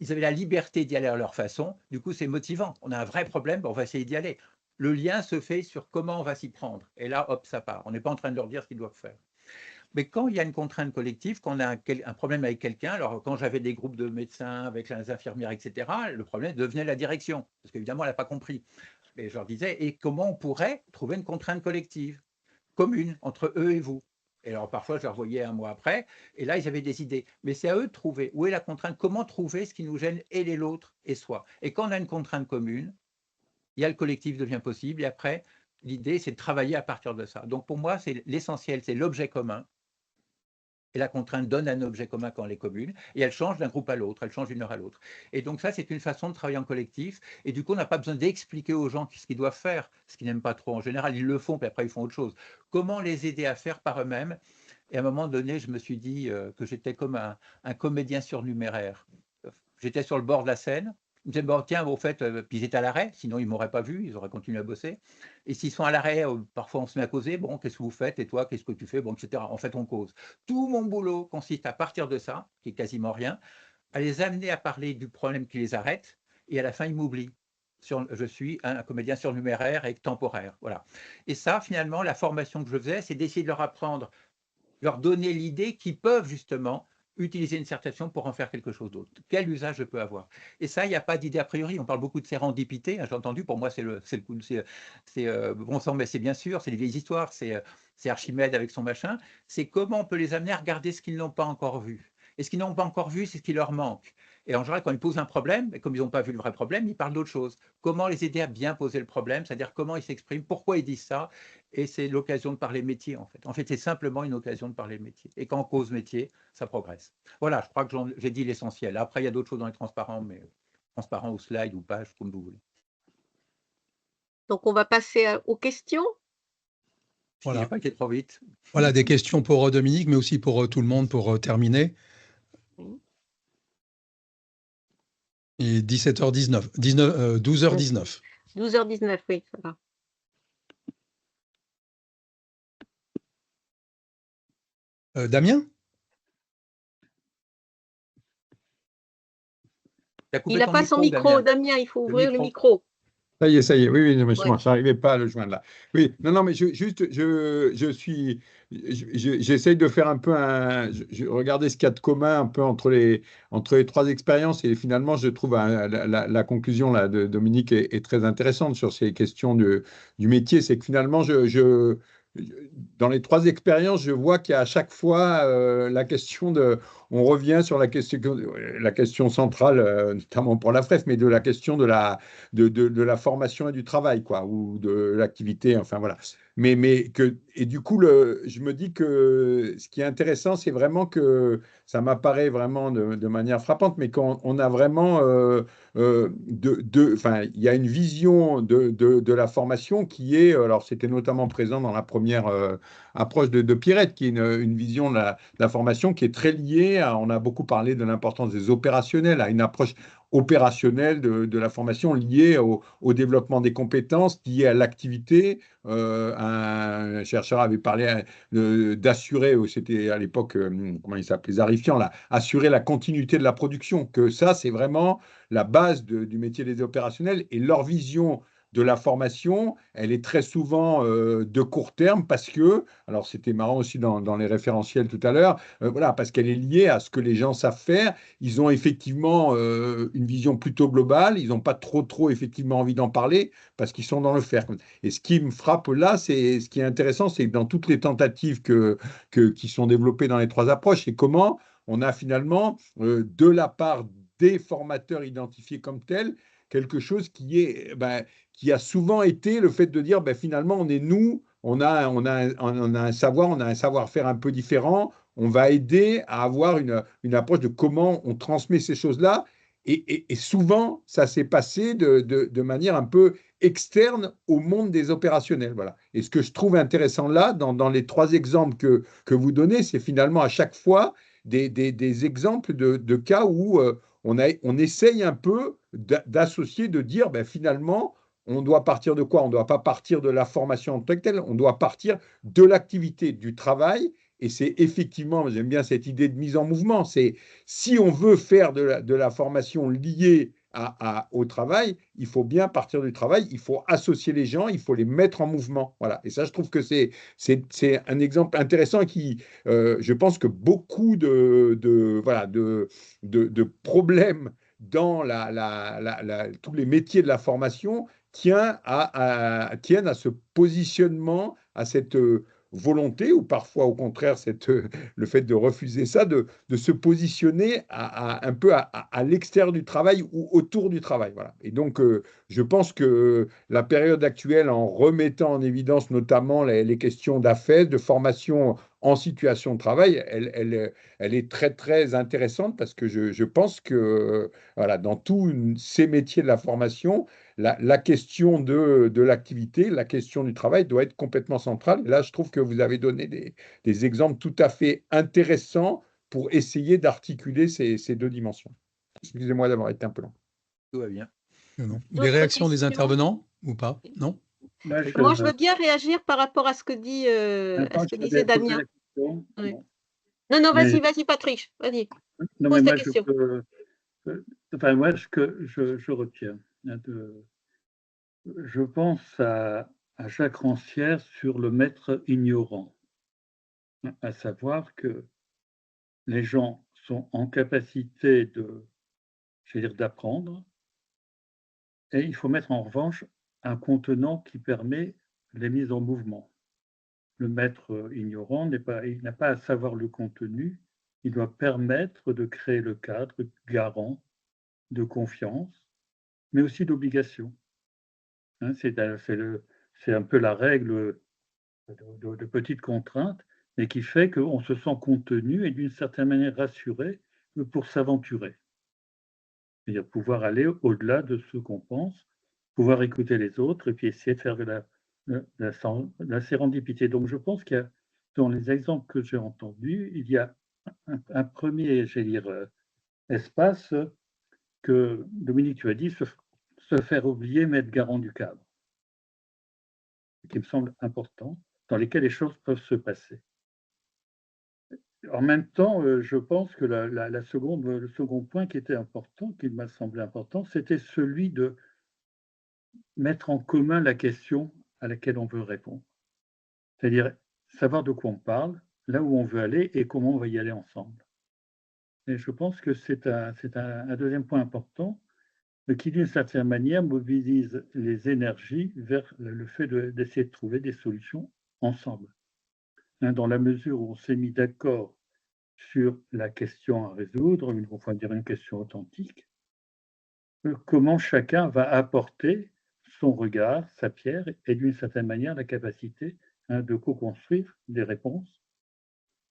Ils avaient la liberté d'y aller à leur façon. Du coup, c'est motivant. On a un vrai problème, on va essayer d'y aller. Le lien se fait sur comment on va s'y prendre. Et là, hop, ça part. On n'est pas en train de leur dire ce qu'ils doivent faire. Mais quand il y a une contrainte collective, quand on a un problème avec quelqu'un, alors quand j'avais des groupes de médecins avec les infirmières, etc., le problème devenait la direction, parce qu'évidemment, elle n'a pas compris. Et je leur disais, et comment on pourrait trouver une contrainte collective, commune, entre eux et vous? Et alors parfois, je les revoyais un mois après, et là, ils avaient des idées. Mais c'est à eux de trouver où est la contrainte, comment trouver ce qui nous gêne et les l'autre et soi. Et quand on a une contrainte commune, il y a le collectif devient possible, et après, l'idée, c'est de travailler à partir de ça. Donc pour moi, c'est l'essentiel, c'est l'objet commun. Et la contrainte donne un objet commun quand elle est commune, et elle change d'un groupe à l'autre, elle change d'une heure à l'autre. Et donc ça, c'est une façon de travailler en collectif, et du coup, on n'a pas besoin d'expliquer aux gens ce qu'ils doivent faire, ce qu'ils n'aiment pas trop. En général, ils le font, puis après, ils font autre chose. Comment les aider à faire par eux-mêmes? Et à un moment donné, je me suis dit que j'étais comme un comédien surnuméraire. J'étais sur le bord de la scène. Ils me disaient, bon, tiens, au fait, puis ils étaient à l'arrêt, sinon ils ne m'auraient pas vu, ils auraient continué à bosser. Et s'ils sont à l'arrêt, parfois on se met à causer, bon, qu'est-ce que vous faites, et toi, qu'est-ce que tu fais, bon, etc. En fait, on cause. Tout mon boulot consiste à partir de ça, qui est quasiment rien, à les amener à parler du problème qui les arrête, et à la fin, ils m'oublient. Je suis un comédien surnuméraire et temporaire. Voilà. Et ça, finalement, la formation que je faisais, c'est d'essayer de leur apprendre, leur donner l'idée qu'ils peuvent justement utiliser une dissertation pour en faire quelque chose d'autre. Quel usage je peux avoir? Et ça, il n'y a pas d'idée a priori. On parle beaucoup de sérendipité, hein, j'ai entendu, pour moi, c'est bon sang, mais c'est bien sûr, c'est les vieilles histoires, c'est Archimède avec son machin. C'est comment on peut les amener à regarder ce qu'ils n'ont pas encore vu. Et ce qu'ils n'ont pas encore vu, c'est ce qui leur manque. Et en général, quand ils posent un problème, et comme ils n'ont pas vu le vrai problème, ils parlent d'autre chose. Comment les aider à bien poser le problème, c'est-à-dire comment ils s'expriment, pourquoi ils disent ça, et c'est l'occasion de parler métier, en fait. En fait, c'est simplement une occasion de parler métier. Et quand on cause métier, ça progresse. Voilà, je crois que j'ai dit l'essentiel. Après, il y a d'autres choses dans les transparents, mais transparents ou slide ou page, comme vous voulez. Donc, on va passer aux questions. Voilà. Je n'ai pas été trop vite. Voilà, des questions pour Dominique, mais aussi pour tout le monde pour terminer. Et 17h19, 12h19. 12h19, oui, ça va. Damien? Il n'a pas son micro, Damien, il faut ouvrir le micro. Ça y est, oui, non, mais Ouais. je n'arrivais pas à le joindre là. Oui, non, mais j'essaye de faire un peu regarder ce qu'il y a de commun un peu entre les trois expériences, et finalement, je trouve la conclusion là, de Dominique est très intéressante sur ces questions du métier. C'est que finalement, dans les trois expériences, je vois qu'il y a à chaque fois la question on revient sur la question centrale, notamment pour la FREF, mais de la question de la formation et du travail, quoi, ou de l'activité, enfin voilà. Et du coup, je me dis que ce qui est intéressant, c'est vraiment que ça m'apparaît vraiment de manière frappante, mais qu'on a vraiment, enfin, il y a une vision de la formation qui est, alors c'était notamment présent dans la première approche de Pierrette, qui est une vision de la formation qui est très liée on a beaucoup parlé de l'importance des opérationnels, à une approche opérationnelle de la formation liée au développement des compétences, liée à l'activité. Un chercheur avait parlé d'assurer, c'était à l'époque, comment il s'appelait, Zarifian, là, assurer la continuité de la production, que ça, c'est vraiment la base du métier des opérationnels, et leur vision de la formation, elle est très souvent de court terme parce que, alors c'était marrant aussi dans les référentiels tout à l'heure, voilà, parce qu'elle est liée à ce que les gens savent faire. Ils ont effectivement une vision plutôt globale, ils n'ont pas trop effectivement envie d'en parler parce qu'ils sont dans le faire. Et ce qui me frappe là, ce qui est intéressant, c'est que dans toutes les tentatives qui sont développées dans les trois approches, c'est comment on a finalement, de la part des formateurs identifiés comme tels, quelque chose qui a souvent été le fait de dire, finalement, on est nous, on a un savoir, on a un savoir-faire un peu différent, on va aider à avoir une approche de comment on transmet ces choses-là. Et souvent, ça s'est passé de manière un peu externe au monde des opérationnels. Voilà. Et ce que je trouve intéressant là, dans les trois exemples que vous donnez, c'est finalement à chaque fois des exemples de cas où on essaye un peu d'associer, de dire finalement, on doit partir de quoi? On ne doit pas partir de la formation en tant que telle, on doit partir de l'activité, du travail. Et c'est effectivement, j'aime bien cette idée de mise en mouvement, c'est si on veut faire de la formation liée au travail, il faut bien partir du travail, il faut associer les gens, il faut les mettre en mouvement. Voilà. Et ça, je trouve que c'est un exemple intéressant qui, je pense que beaucoup de problèmes dans tous les métiers de la formation tiennent à ce positionnement, à cette volonté, ou parfois au contraire le fait de refuser ça, de se positionner un peu à l'extérieur du travail ou autour du travail. Voilà. Et donc, je pense que la période actuelle, en remettant en évidence notamment les questions d'AFES, de formation en situation de travail, elle est très, très intéressante parce que je pense que voilà, dans tous ces métiers de la formation, la question de l'activité, la question du travail doit être complètement centrale. Et là, je trouve que vous avez donné des exemples tout à fait intéressants pour essayer d'articuler ces deux dimensions. Excusez-moi d'avoir été un peu long. Tout va bien. Non. Des réactions des intervenants ou pas? Non? Moi, je veux bien réagir par rapport à ce que disait Damien. Ouais. Non, vas-y, Patrick, vas-y. Non, Pose mais ta moi, question. moi, ce que je retiens, je pense à Jacques Rancière sur le maître ignorant, à savoir que les gens sont en capacité d'apprendre, et il faut mettre en revanche un contenant qui permet les mises en mouvement. Le maître ignorant il n'a pas à savoir le contenu, il doit permettre de créer le cadre garant de confiance, mais aussi d'obligation. Hein, c'est un peu la règle de petites contraintes, mais qui fait qu'on se sent contenu et d'une certaine manière rassuré pour s'aventurer. C'est-à-dire pouvoir aller au-delà de ce qu'on pense, pouvoir écouter les autres et puis essayer de faire la sérendipité. Donc je pense qu'il y a, dans les exemples que j'ai entendus, il y a un premier, espace que, Dominique, tu as dit, se faire oublier, mais être garant du cadre, qui me semble important, dans lesquels les choses peuvent se passer. En même temps, je pense que le second point qui était important, qui m'a semblé important, c'était celui de mettre en commun la question à laquelle on veut répondre. C'est-à-dire savoir de quoi on parle, là où on veut aller et comment on va y aller ensemble. Et je pense que c'est un deuxième point important qui, d'une certaine manière, mobilise les énergies vers le fait d'essayer de trouver des solutions ensemble. Dans la mesure où on s'est mis d'accord sur la question à résoudre, on va dire une question authentique, comment chacun va apporter son regard, sa pierre, et d'une certaine manière la capacité de co-construire des réponses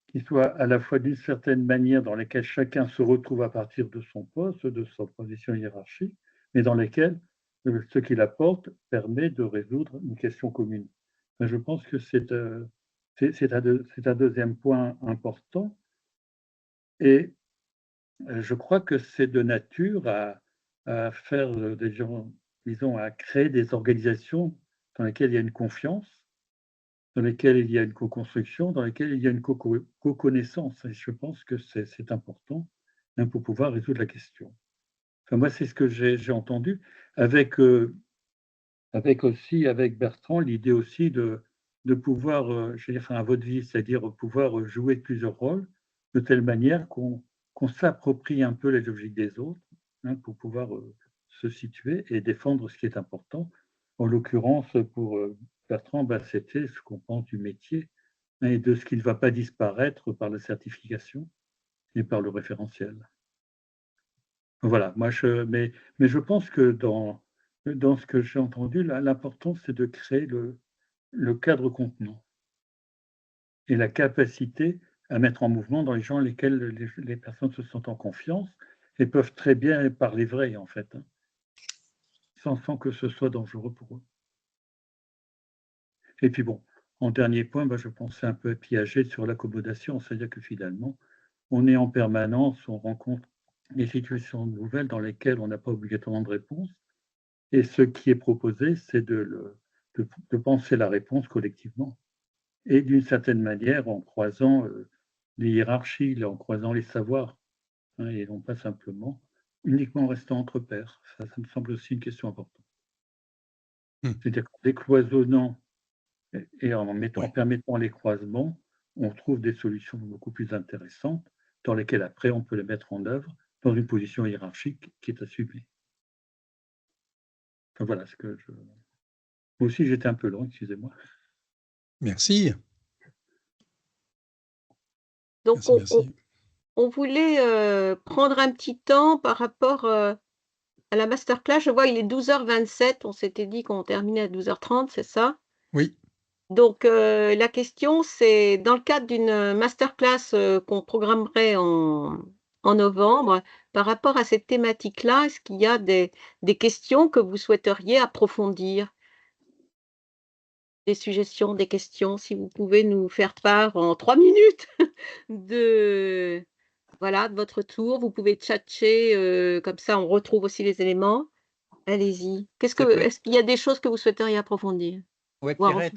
qui soient à la fois d'une certaine manière dans lesquelles chacun se retrouve à partir de son poste, de sa position hiérarchique, mais dans lesquelles ce qu'il apporte permet de résoudre une question commune. Je pense que c'est un deuxième point important et je crois que c'est de nature à faire des gens, disons, à créer des organisations dans lesquelles il y a une confiance, dans lesquelles il y a une co-construction, dans lesquelles il y a une co-connaissance. Et je pense que c'est important pour pouvoir résoudre la question. Enfin, moi, c'est ce que j'ai entendu avec aussi, avec Bertrand, l'idée aussi de pouvoir, je veux dire, à votre vie, c'est-à-dire pouvoir jouer plusieurs rôles de telle manière qu'on s'approprie un peu les objectifs des autres pour pouvoir se situer et défendre ce qui est important. En l'occurrence, pour Bertrand, c'était ce qu'on pense du métier et de ce qui ne va pas disparaître par la certification et par le référentiel. Voilà, mais je pense que dans ce que j'ai entendu, l'important, c'est de créer le cadre contenant et la capacité à mettre en mouvement dans les gens lesquels les personnes se sentent en confiance et peuvent très bien parler vrai, en fait, sans que ce soit dangereux pour eux. Et puis bon, en dernier point, je pensais un peu à Piaget sur l'accommodation, c'est-à-dire que finalement, on est en permanence, on rencontre des situations nouvelles dans lesquelles on n'a pas obligatoirement de réponse. Et ce qui est proposé, c'est de penser la réponse collectivement. Et d'une certaine manière, en croisant les hiérarchies, en croisant les savoirs, et non pas simplement uniquement en restant entre pairs. Ça me semble aussi une question importante. C'est-à-dire qu'en décloisonnant et en permettant les croisements, on trouve des solutions beaucoup plus intéressantes dans lesquelles après on peut les mettre en œuvre dans une position hiérarchique qui est assumée. Enfin, voilà ce que je... Moi aussi, j'étais un peu long, excusez-moi. Merci. Donc, Merci, merci. on voulait prendre un petit temps par rapport à la masterclass. Je vois, il est 12h27. On s'était dit qu'on terminait à 12h30, c'est ça? Oui. Donc, la question, c'est dans le cadre d'une masterclass qu'on programmerait en novembre, par rapport à cette thématique-là, est-ce qu'il y a des questions que vous souhaiteriez approfondir? Des suggestions, des questions, si vous pouvez nous faire part en 3 minutes de votre tour. Vous pouvez tchatcher, comme ça on retrouve aussi les éléments. Allez-y. Est-ce qu'il y a des choses que vous souhaiteriez approfondir? Ouais, Pierrette,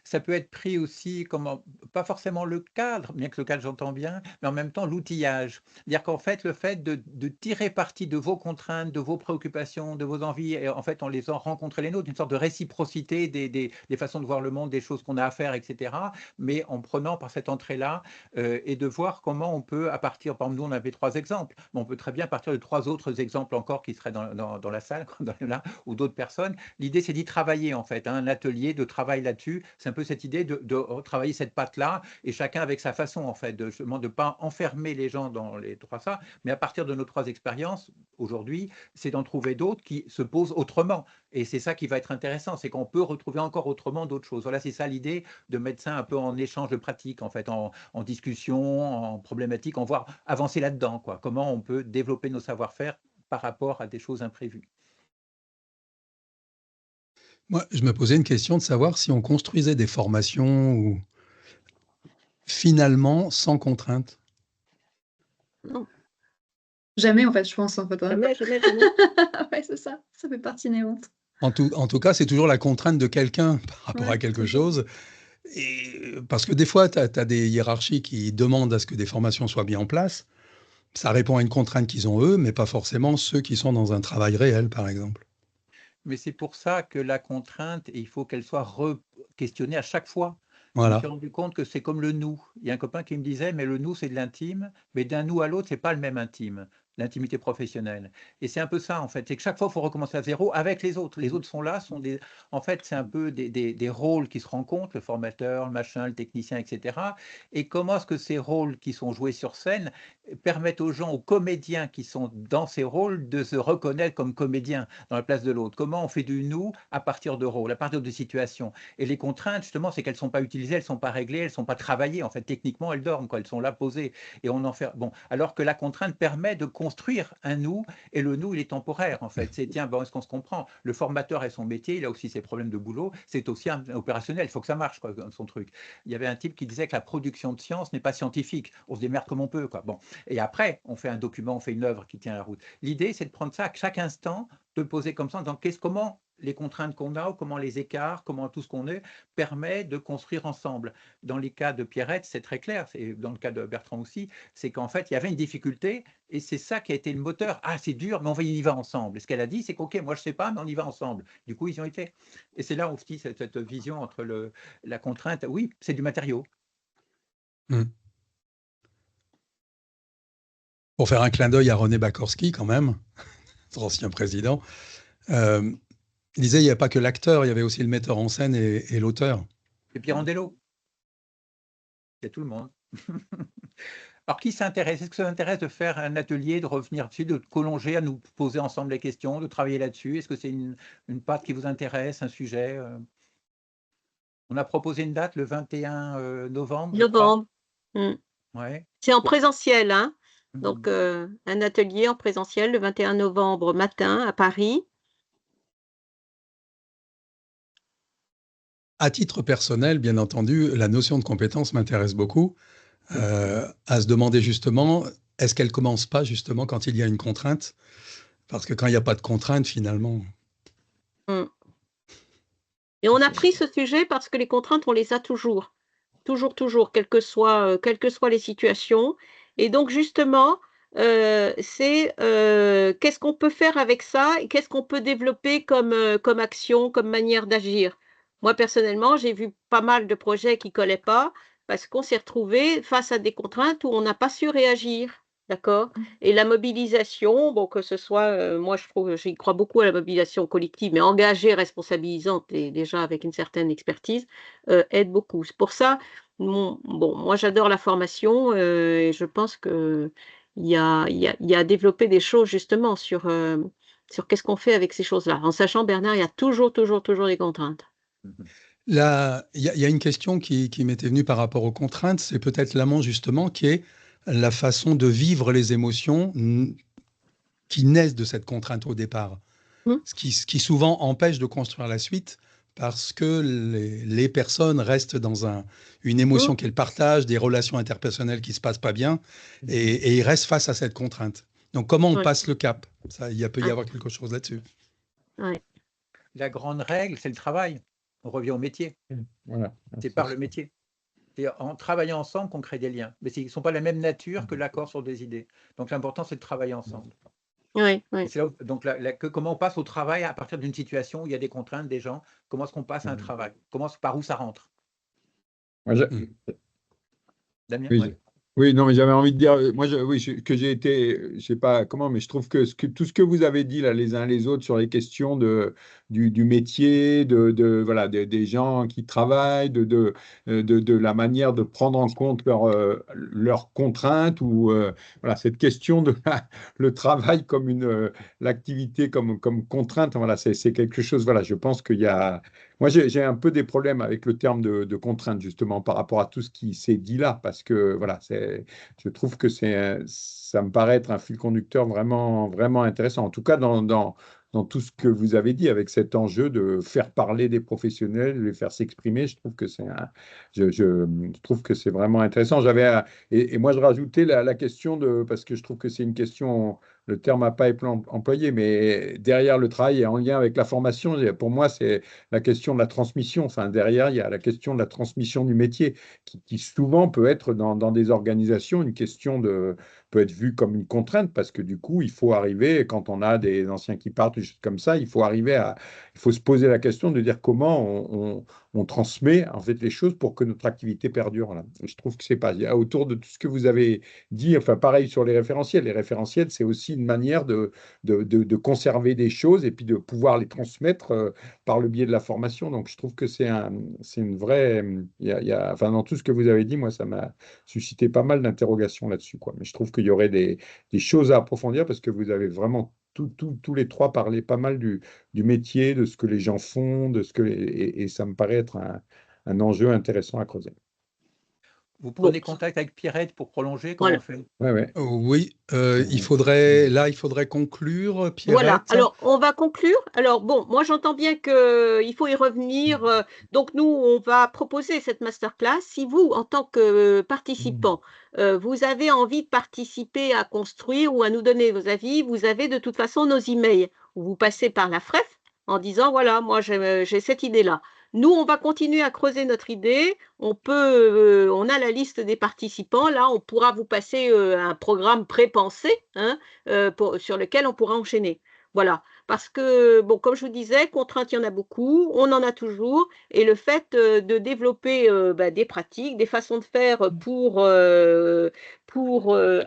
ça peut être pris aussi comme, pas forcément le cadre, bien que le cadre j'entends bien, mais en même temps l'outillage. C'est-à-dire qu'en fait, le fait de tirer parti de vos contraintes, de vos préoccupations, de vos envies, et en fait en les rencontrant les nôtres, une sorte de réciprocité des façons de voir le monde, des choses qu'on a à faire, etc. Mais en prenant par cette entrée-là et de voir comment on peut, à partir, par exemple, nous on avait 3 exemples, mais on peut très bien partir de 3 autres exemples encore qui seraient dans la salle, là, ou d'autres personnes. L'idée c'est d'y travailler en fait, un atelier de travail là-dessus. C'est un peu cette idée de travailler cette patte-là, et chacun avec sa façon, en fait, de ne pas enfermer les gens dans les 3 ça, mais à partir de nos 3 expériences, aujourd'hui, c'est d'en trouver d'autres qui se posent autrement. Et c'est ça qui va être intéressant, c'est qu'on peut retrouver encore autrement d'autres choses. Voilà, c'est ça l'idée de mettre ça un peu en échange de pratiques, en fait, en discussion, en problématique, en voir avancer là-dedans, quoi. Comment on peut développer nos savoir-faire par rapport à des choses imprévues. Moi, je me posais une question de savoir si on construisait des formations ou finalement sans contrainte. Non. Jamais, en fait, je pense, en fait. Jamais. Ouais, c'est ça. Ça fait partie inhérente. En tout cas, c'est toujours la contrainte de quelqu'un par rapport à quelque chose. Et parce que des fois, tu as des hiérarchies qui demandent à ce que des formations soient mises en place. Ça répond à une contrainte qu'ils ont eux, mais pas forcément ceux qui sont dans un travail réel, par exemple. Mais c'est pour ça que la contrainte, il faut qu'elle soit re-questionnée à chaque fois. Voilà. Je me suis rendu compte que c'est comme le nous. Il y a un copain qui me disait, mais le nous, c'est de l'intime, mais d'un nous à l'autre, c'est pas le même intime. l'intimité professionnelle. Et c'est un peu ça, en fait. C'est que chaque fois, il faut recommencer à zéro avec les autres. Les autres sont là, en fait, c'est un peu des rôles qui se rencontrent, le formateur, le machin, le technicien, etc. Et comment est-ce que ces rôles qui sont joués sur scène permettent aux gens, aux comédiens qui sont dans ces rôles, de se reconnaître comme comédiens dans la place de l'autre. Comment on fait du nous à partir de rôles, à partir de situations. Et les contraintes, justement, c'est qu'elles ne sont pas utilisées, elles ne sont pas réglées, elles ne sont pas travaillées. En fait, techniquement, elles dorment, quoi. Elles sont là posées. Et on en fait. Bon, alors que la contrainte permet de construire un nous, et le nous, il est temporaire, en fait. C'est tiens, bon, est-ce qu'on se comprend? Le formateur et son métier, il a aussi ses problèmes de boulot, c'est aussi un opérationnel, il faut que ça marche, quoi, son truc. Il y avait un type qui disait que la production de science n'est pas scientifique, on se démerde comme on peut, quoi. Bon. Et après, on fait un document, on fait une œuvre qui tient la route. L'idée, c'est de prendre ça à chaque instant, de poser comme ça, en disant comment les contraintes qu'on a, ou comment les écarts, comment tout ce qu'on est, permet de construire ensemble. Dans les cas de Pierrette, c'est très clair, et dans le cas de Bertrand aussi, c'est qu'en fait, il y avait une difficulté, et c'est ça qui a été le moteur. Ah, c'est dur, mais on y va ensemble. Et ce qu'elle a dit, c'est qu'ok, moi je ne sais pas, mais on y va ensemble. Du coup, ils y ont été. Et c'est là aussi cette vision entre la contrainte. Oui, c'est du matériau. Pour faire un clin d'œil à René Bakorski, quand même, notre ancien président, il disait il n'y a pas que l'acteur, il y avait aussi le metteur en scène et l'auteur. Et Pirandello. Il y a tout le monde. Alors, qui s'intéresse? Est-ce que ça vous intéresse de faire un atelier, de revenir dessus, de prolonger, à nous poser ensemble les questions, de travailler là-dessus? Est-ce que c'est une patte qui vous intéresse, un sujet? On a proposé une date, le 21 novembre, je crois. Novembre. Ouais. C'est en présentiel, hein. Donc, un atelier en présentiel le 21 novembre matin à Paris. À titre personnel, bien entendu, la notion de compétence m'intéresse beaucoup. À se demander justement, est-ce qu'elle commence pas justement quand il y a une contrainte? Parce que quand il n'y a pas de contrainte, finalement. Et on a pris ce sujet parce que les contraintes, on les a toujours. Toujours, quelles que soient les situations. Et donc, justement, c'est qu'est-ce qu'on peut faire avec ça et qu'est-ce qu'on peut développer comme action, comme manière d'agir. Moi, personnellement, j'ai vu pas mal de projets qui ne collaient pas parce qu'on s'est retrouvé face à des contraintes où on n'a pas su réagir. D'accord? Et la mobilisation, bon, que ce soit, moi, j'y crois beaucoup à la mobilisation collective, mais engagée, responsabilisante et déjà avec une certaine expertise, aide beaucoup. C'est pour ça, moi, j'adore la formation et je pense qu'il y a à développer des choses justement sur qu'est-ce qu'on fait avec ces choses-là. En sachant, Bernard, il y a toujours des contraintes. Il y a une question qui m'était venue par rapport aux contraintes, c'est peut-être l'amont justement, qui est la façon de vivre les émotions qui naissent de cette contrainte au départ. Ce qui souvent empêche de construire la suite parce que les personnes restent dans une émotion qu'elles partagent, des relations interpersonnelles qui ne se passent pas bien, et ils restent face à cette contrainte. Donc, comment on passe le cap? Il peut y avoir quelque chose là-dessus. La grande règle, c'est le travail. On revient au métier. Voilà. C'est par le métier. C'est en travaillant ensemble qu'on crée des liens. Mais ils ne sont pas la même nature que l'accord sur des idées. Donc, l'important, c'est de travailler ensemble. Oui. Donc, comment on passe au travail à partir d'une situation où il y a des contraintes, des gens, comment est-ce qu'on passe à un travail? Par où ça rentre? Damien, oui, non, mais j'avais envie de dire, moi, que j'ai été, je sais pas comment, mais je trouve que, tout ce que vous avez dit là, les uns les autres, sur les questions du métier, voilà, des gens qui travaillent, de la manière de prendre en compte leurs contraintes, ou voilà, cette question de le travail comme l'activité comme contrainte, voilà, c'est quelque chose, voilà, je pense qu'il y a. Moi, j'ai un peu des problèmes avec le terme de contrainte, justement, par rapport à tout ce qui s'est dit là, parce que, voilà, je trouve que ça me paraît être un fil conducteur vraiment, vraiment intéressant. En tout cas, dans tout ce que vous avez dit, avec cet enjeu de faire parler des professionnels, les faire s'exprimer, je trouve que je trouve que c'est vraiment intéressant. Et moi, je rajoutais la question parce que je trouve que c'est une question, le terme n'a pas été employé, mais derrière le travail et en lien avec la formation, pour moi, c'est la question de la transmission. Enfin, derrière, il y a la question de la transmission du métier qui souvent peut être dans des organisations une question peut être vue comme une contrainte, parce que du coup, il faut arriver, quand on a des anciens qui partent, des choses comme ça, il faut se poser la question de dire comment on transmet en fait les choses pour que notre activité perdure. Là. Je trouve que c'est pas. Il y a autour de tout ce que vous avez dit, enfin pareil sur les référentiels. Les référentiels, c'est aussi une manière de conserver des choses et puis de pouvoir les transmettre par le biais de la formation. Donc je trouve que c'est une vraie. Enfin, dans tout ce que vous avez dit, moi, ça m'a suscité pas mal d'interrogations là-dessus, quoi. Mais je trouve qu'il y aurait des choses à approfondir parce que vous avez vraiment tous les trois parlé pas mal du métier, de ce que les gens font, et ça me paraît être un enjeu intéressant à creuser. Vous prenez contact avec Pierrette pour prolonger, comment on fait? Oui, il faudrait conclure, Pierrette. Voilà, alors on va conclure. Alors bon, moi j'entends bien qu'il faut y revenir. Donc nous, on va proposer cette masterclass. Si vous, en tant que participant, vous avez envie de participer à construire ou à nous donner vos avis, vous avez de toute façon nos emails. Vous passez par la FREF en disant, voilà, moi j'ai cette idée-là. Nous, on va continuer à creuser notre idée. On a la liste des participants. Là, on pourra vous passer un programme pré-pensé sur lequel on pourra enchaîner. Voilà. Parce que, bon, comme je vous disais, contraintes, il y en a beaucoup, on en a toujours. Et le fait de développer des pratiques, des façons de faire pour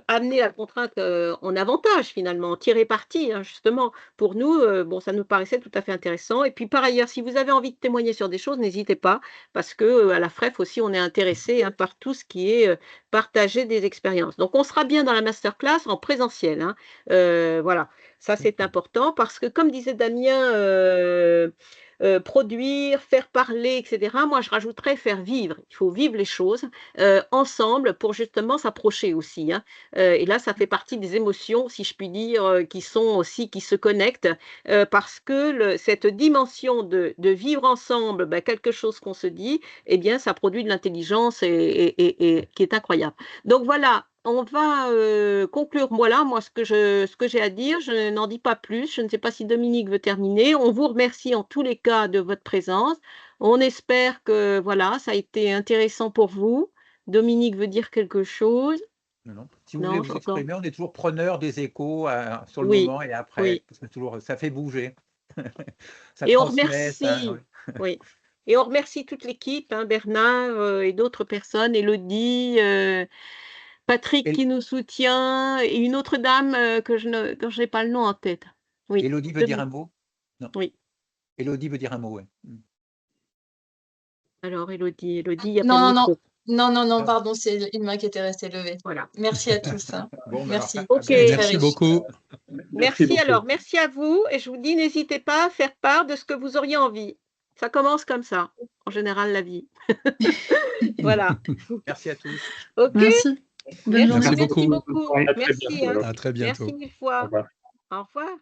amener la contrainte en avantage, finalement, tirer parti, justement, pour nous, bon, ça nous paraissait tout à fait intéressant. Et puis, par ailleurs, si vous avez envie de témoigner sur des choses, n'hésitez pas, parce que à la FREF aussi, on est intéressé par tout ce qui est partager des expériences. Donc, on sera bien dans la masterclass en présentiel. Voilà, ça c'est important, parce que, comme disait Damien, produire, faire parler, etc. Moi, je rajouterais faire vivre. Il faut vivre les choses ensemble pour justement s'approcher aussi. Et là, ça fait partie des émotions, si je puis dire, qui se connectent, parce que cette dimension de vivre ensemble, quelque chose qu'on se dit, eh bien, ça produit de l'intelligence et qui est incroyable. Donc voilà. On va conclure. Voilà, moi, ce que j'ai à dire. Je n'en dis pas plus. Je ne sais pas si Dominique veut terminer. On vous remercie en tous les cas de votre présence. On espère que voilà, ça a été intéressant pour vous. Dominique veut dire quelque chose? Non. Si vous voulez vous exprimer, on est toujours preneur des échos sur le moment et après. Oui. Parce que ça fait bouger. Ça et transmet, on remercie. Oui. Et on remercie toute l'équipe, Bernard et d'autres personnes, Élodie. Patrick qui nous soutient et une autre dame que je n'ai pas le nom en tête. Oui. Élodie veut dire un mot? Non. Oui. Élodie veut dire un mot, oui. Alors, Élodie, il n'y a pas de micro. Non, pardon, c'est une main qui était restée levée. Voilà. Merci à tous. Bon, merci. Merci beaucoup. Merci alors, merci à vous. Et je vous dis, n'hésitez pas à faire part de ce que vous auriez envie. Ça commence comme ça, en général, la vie. Voilà. Merci à tous. OK. Merci. Merci beaucoup. À Merci. très bientôt. À très bientôt. Merci mille fois. Au revoir. Au revoir.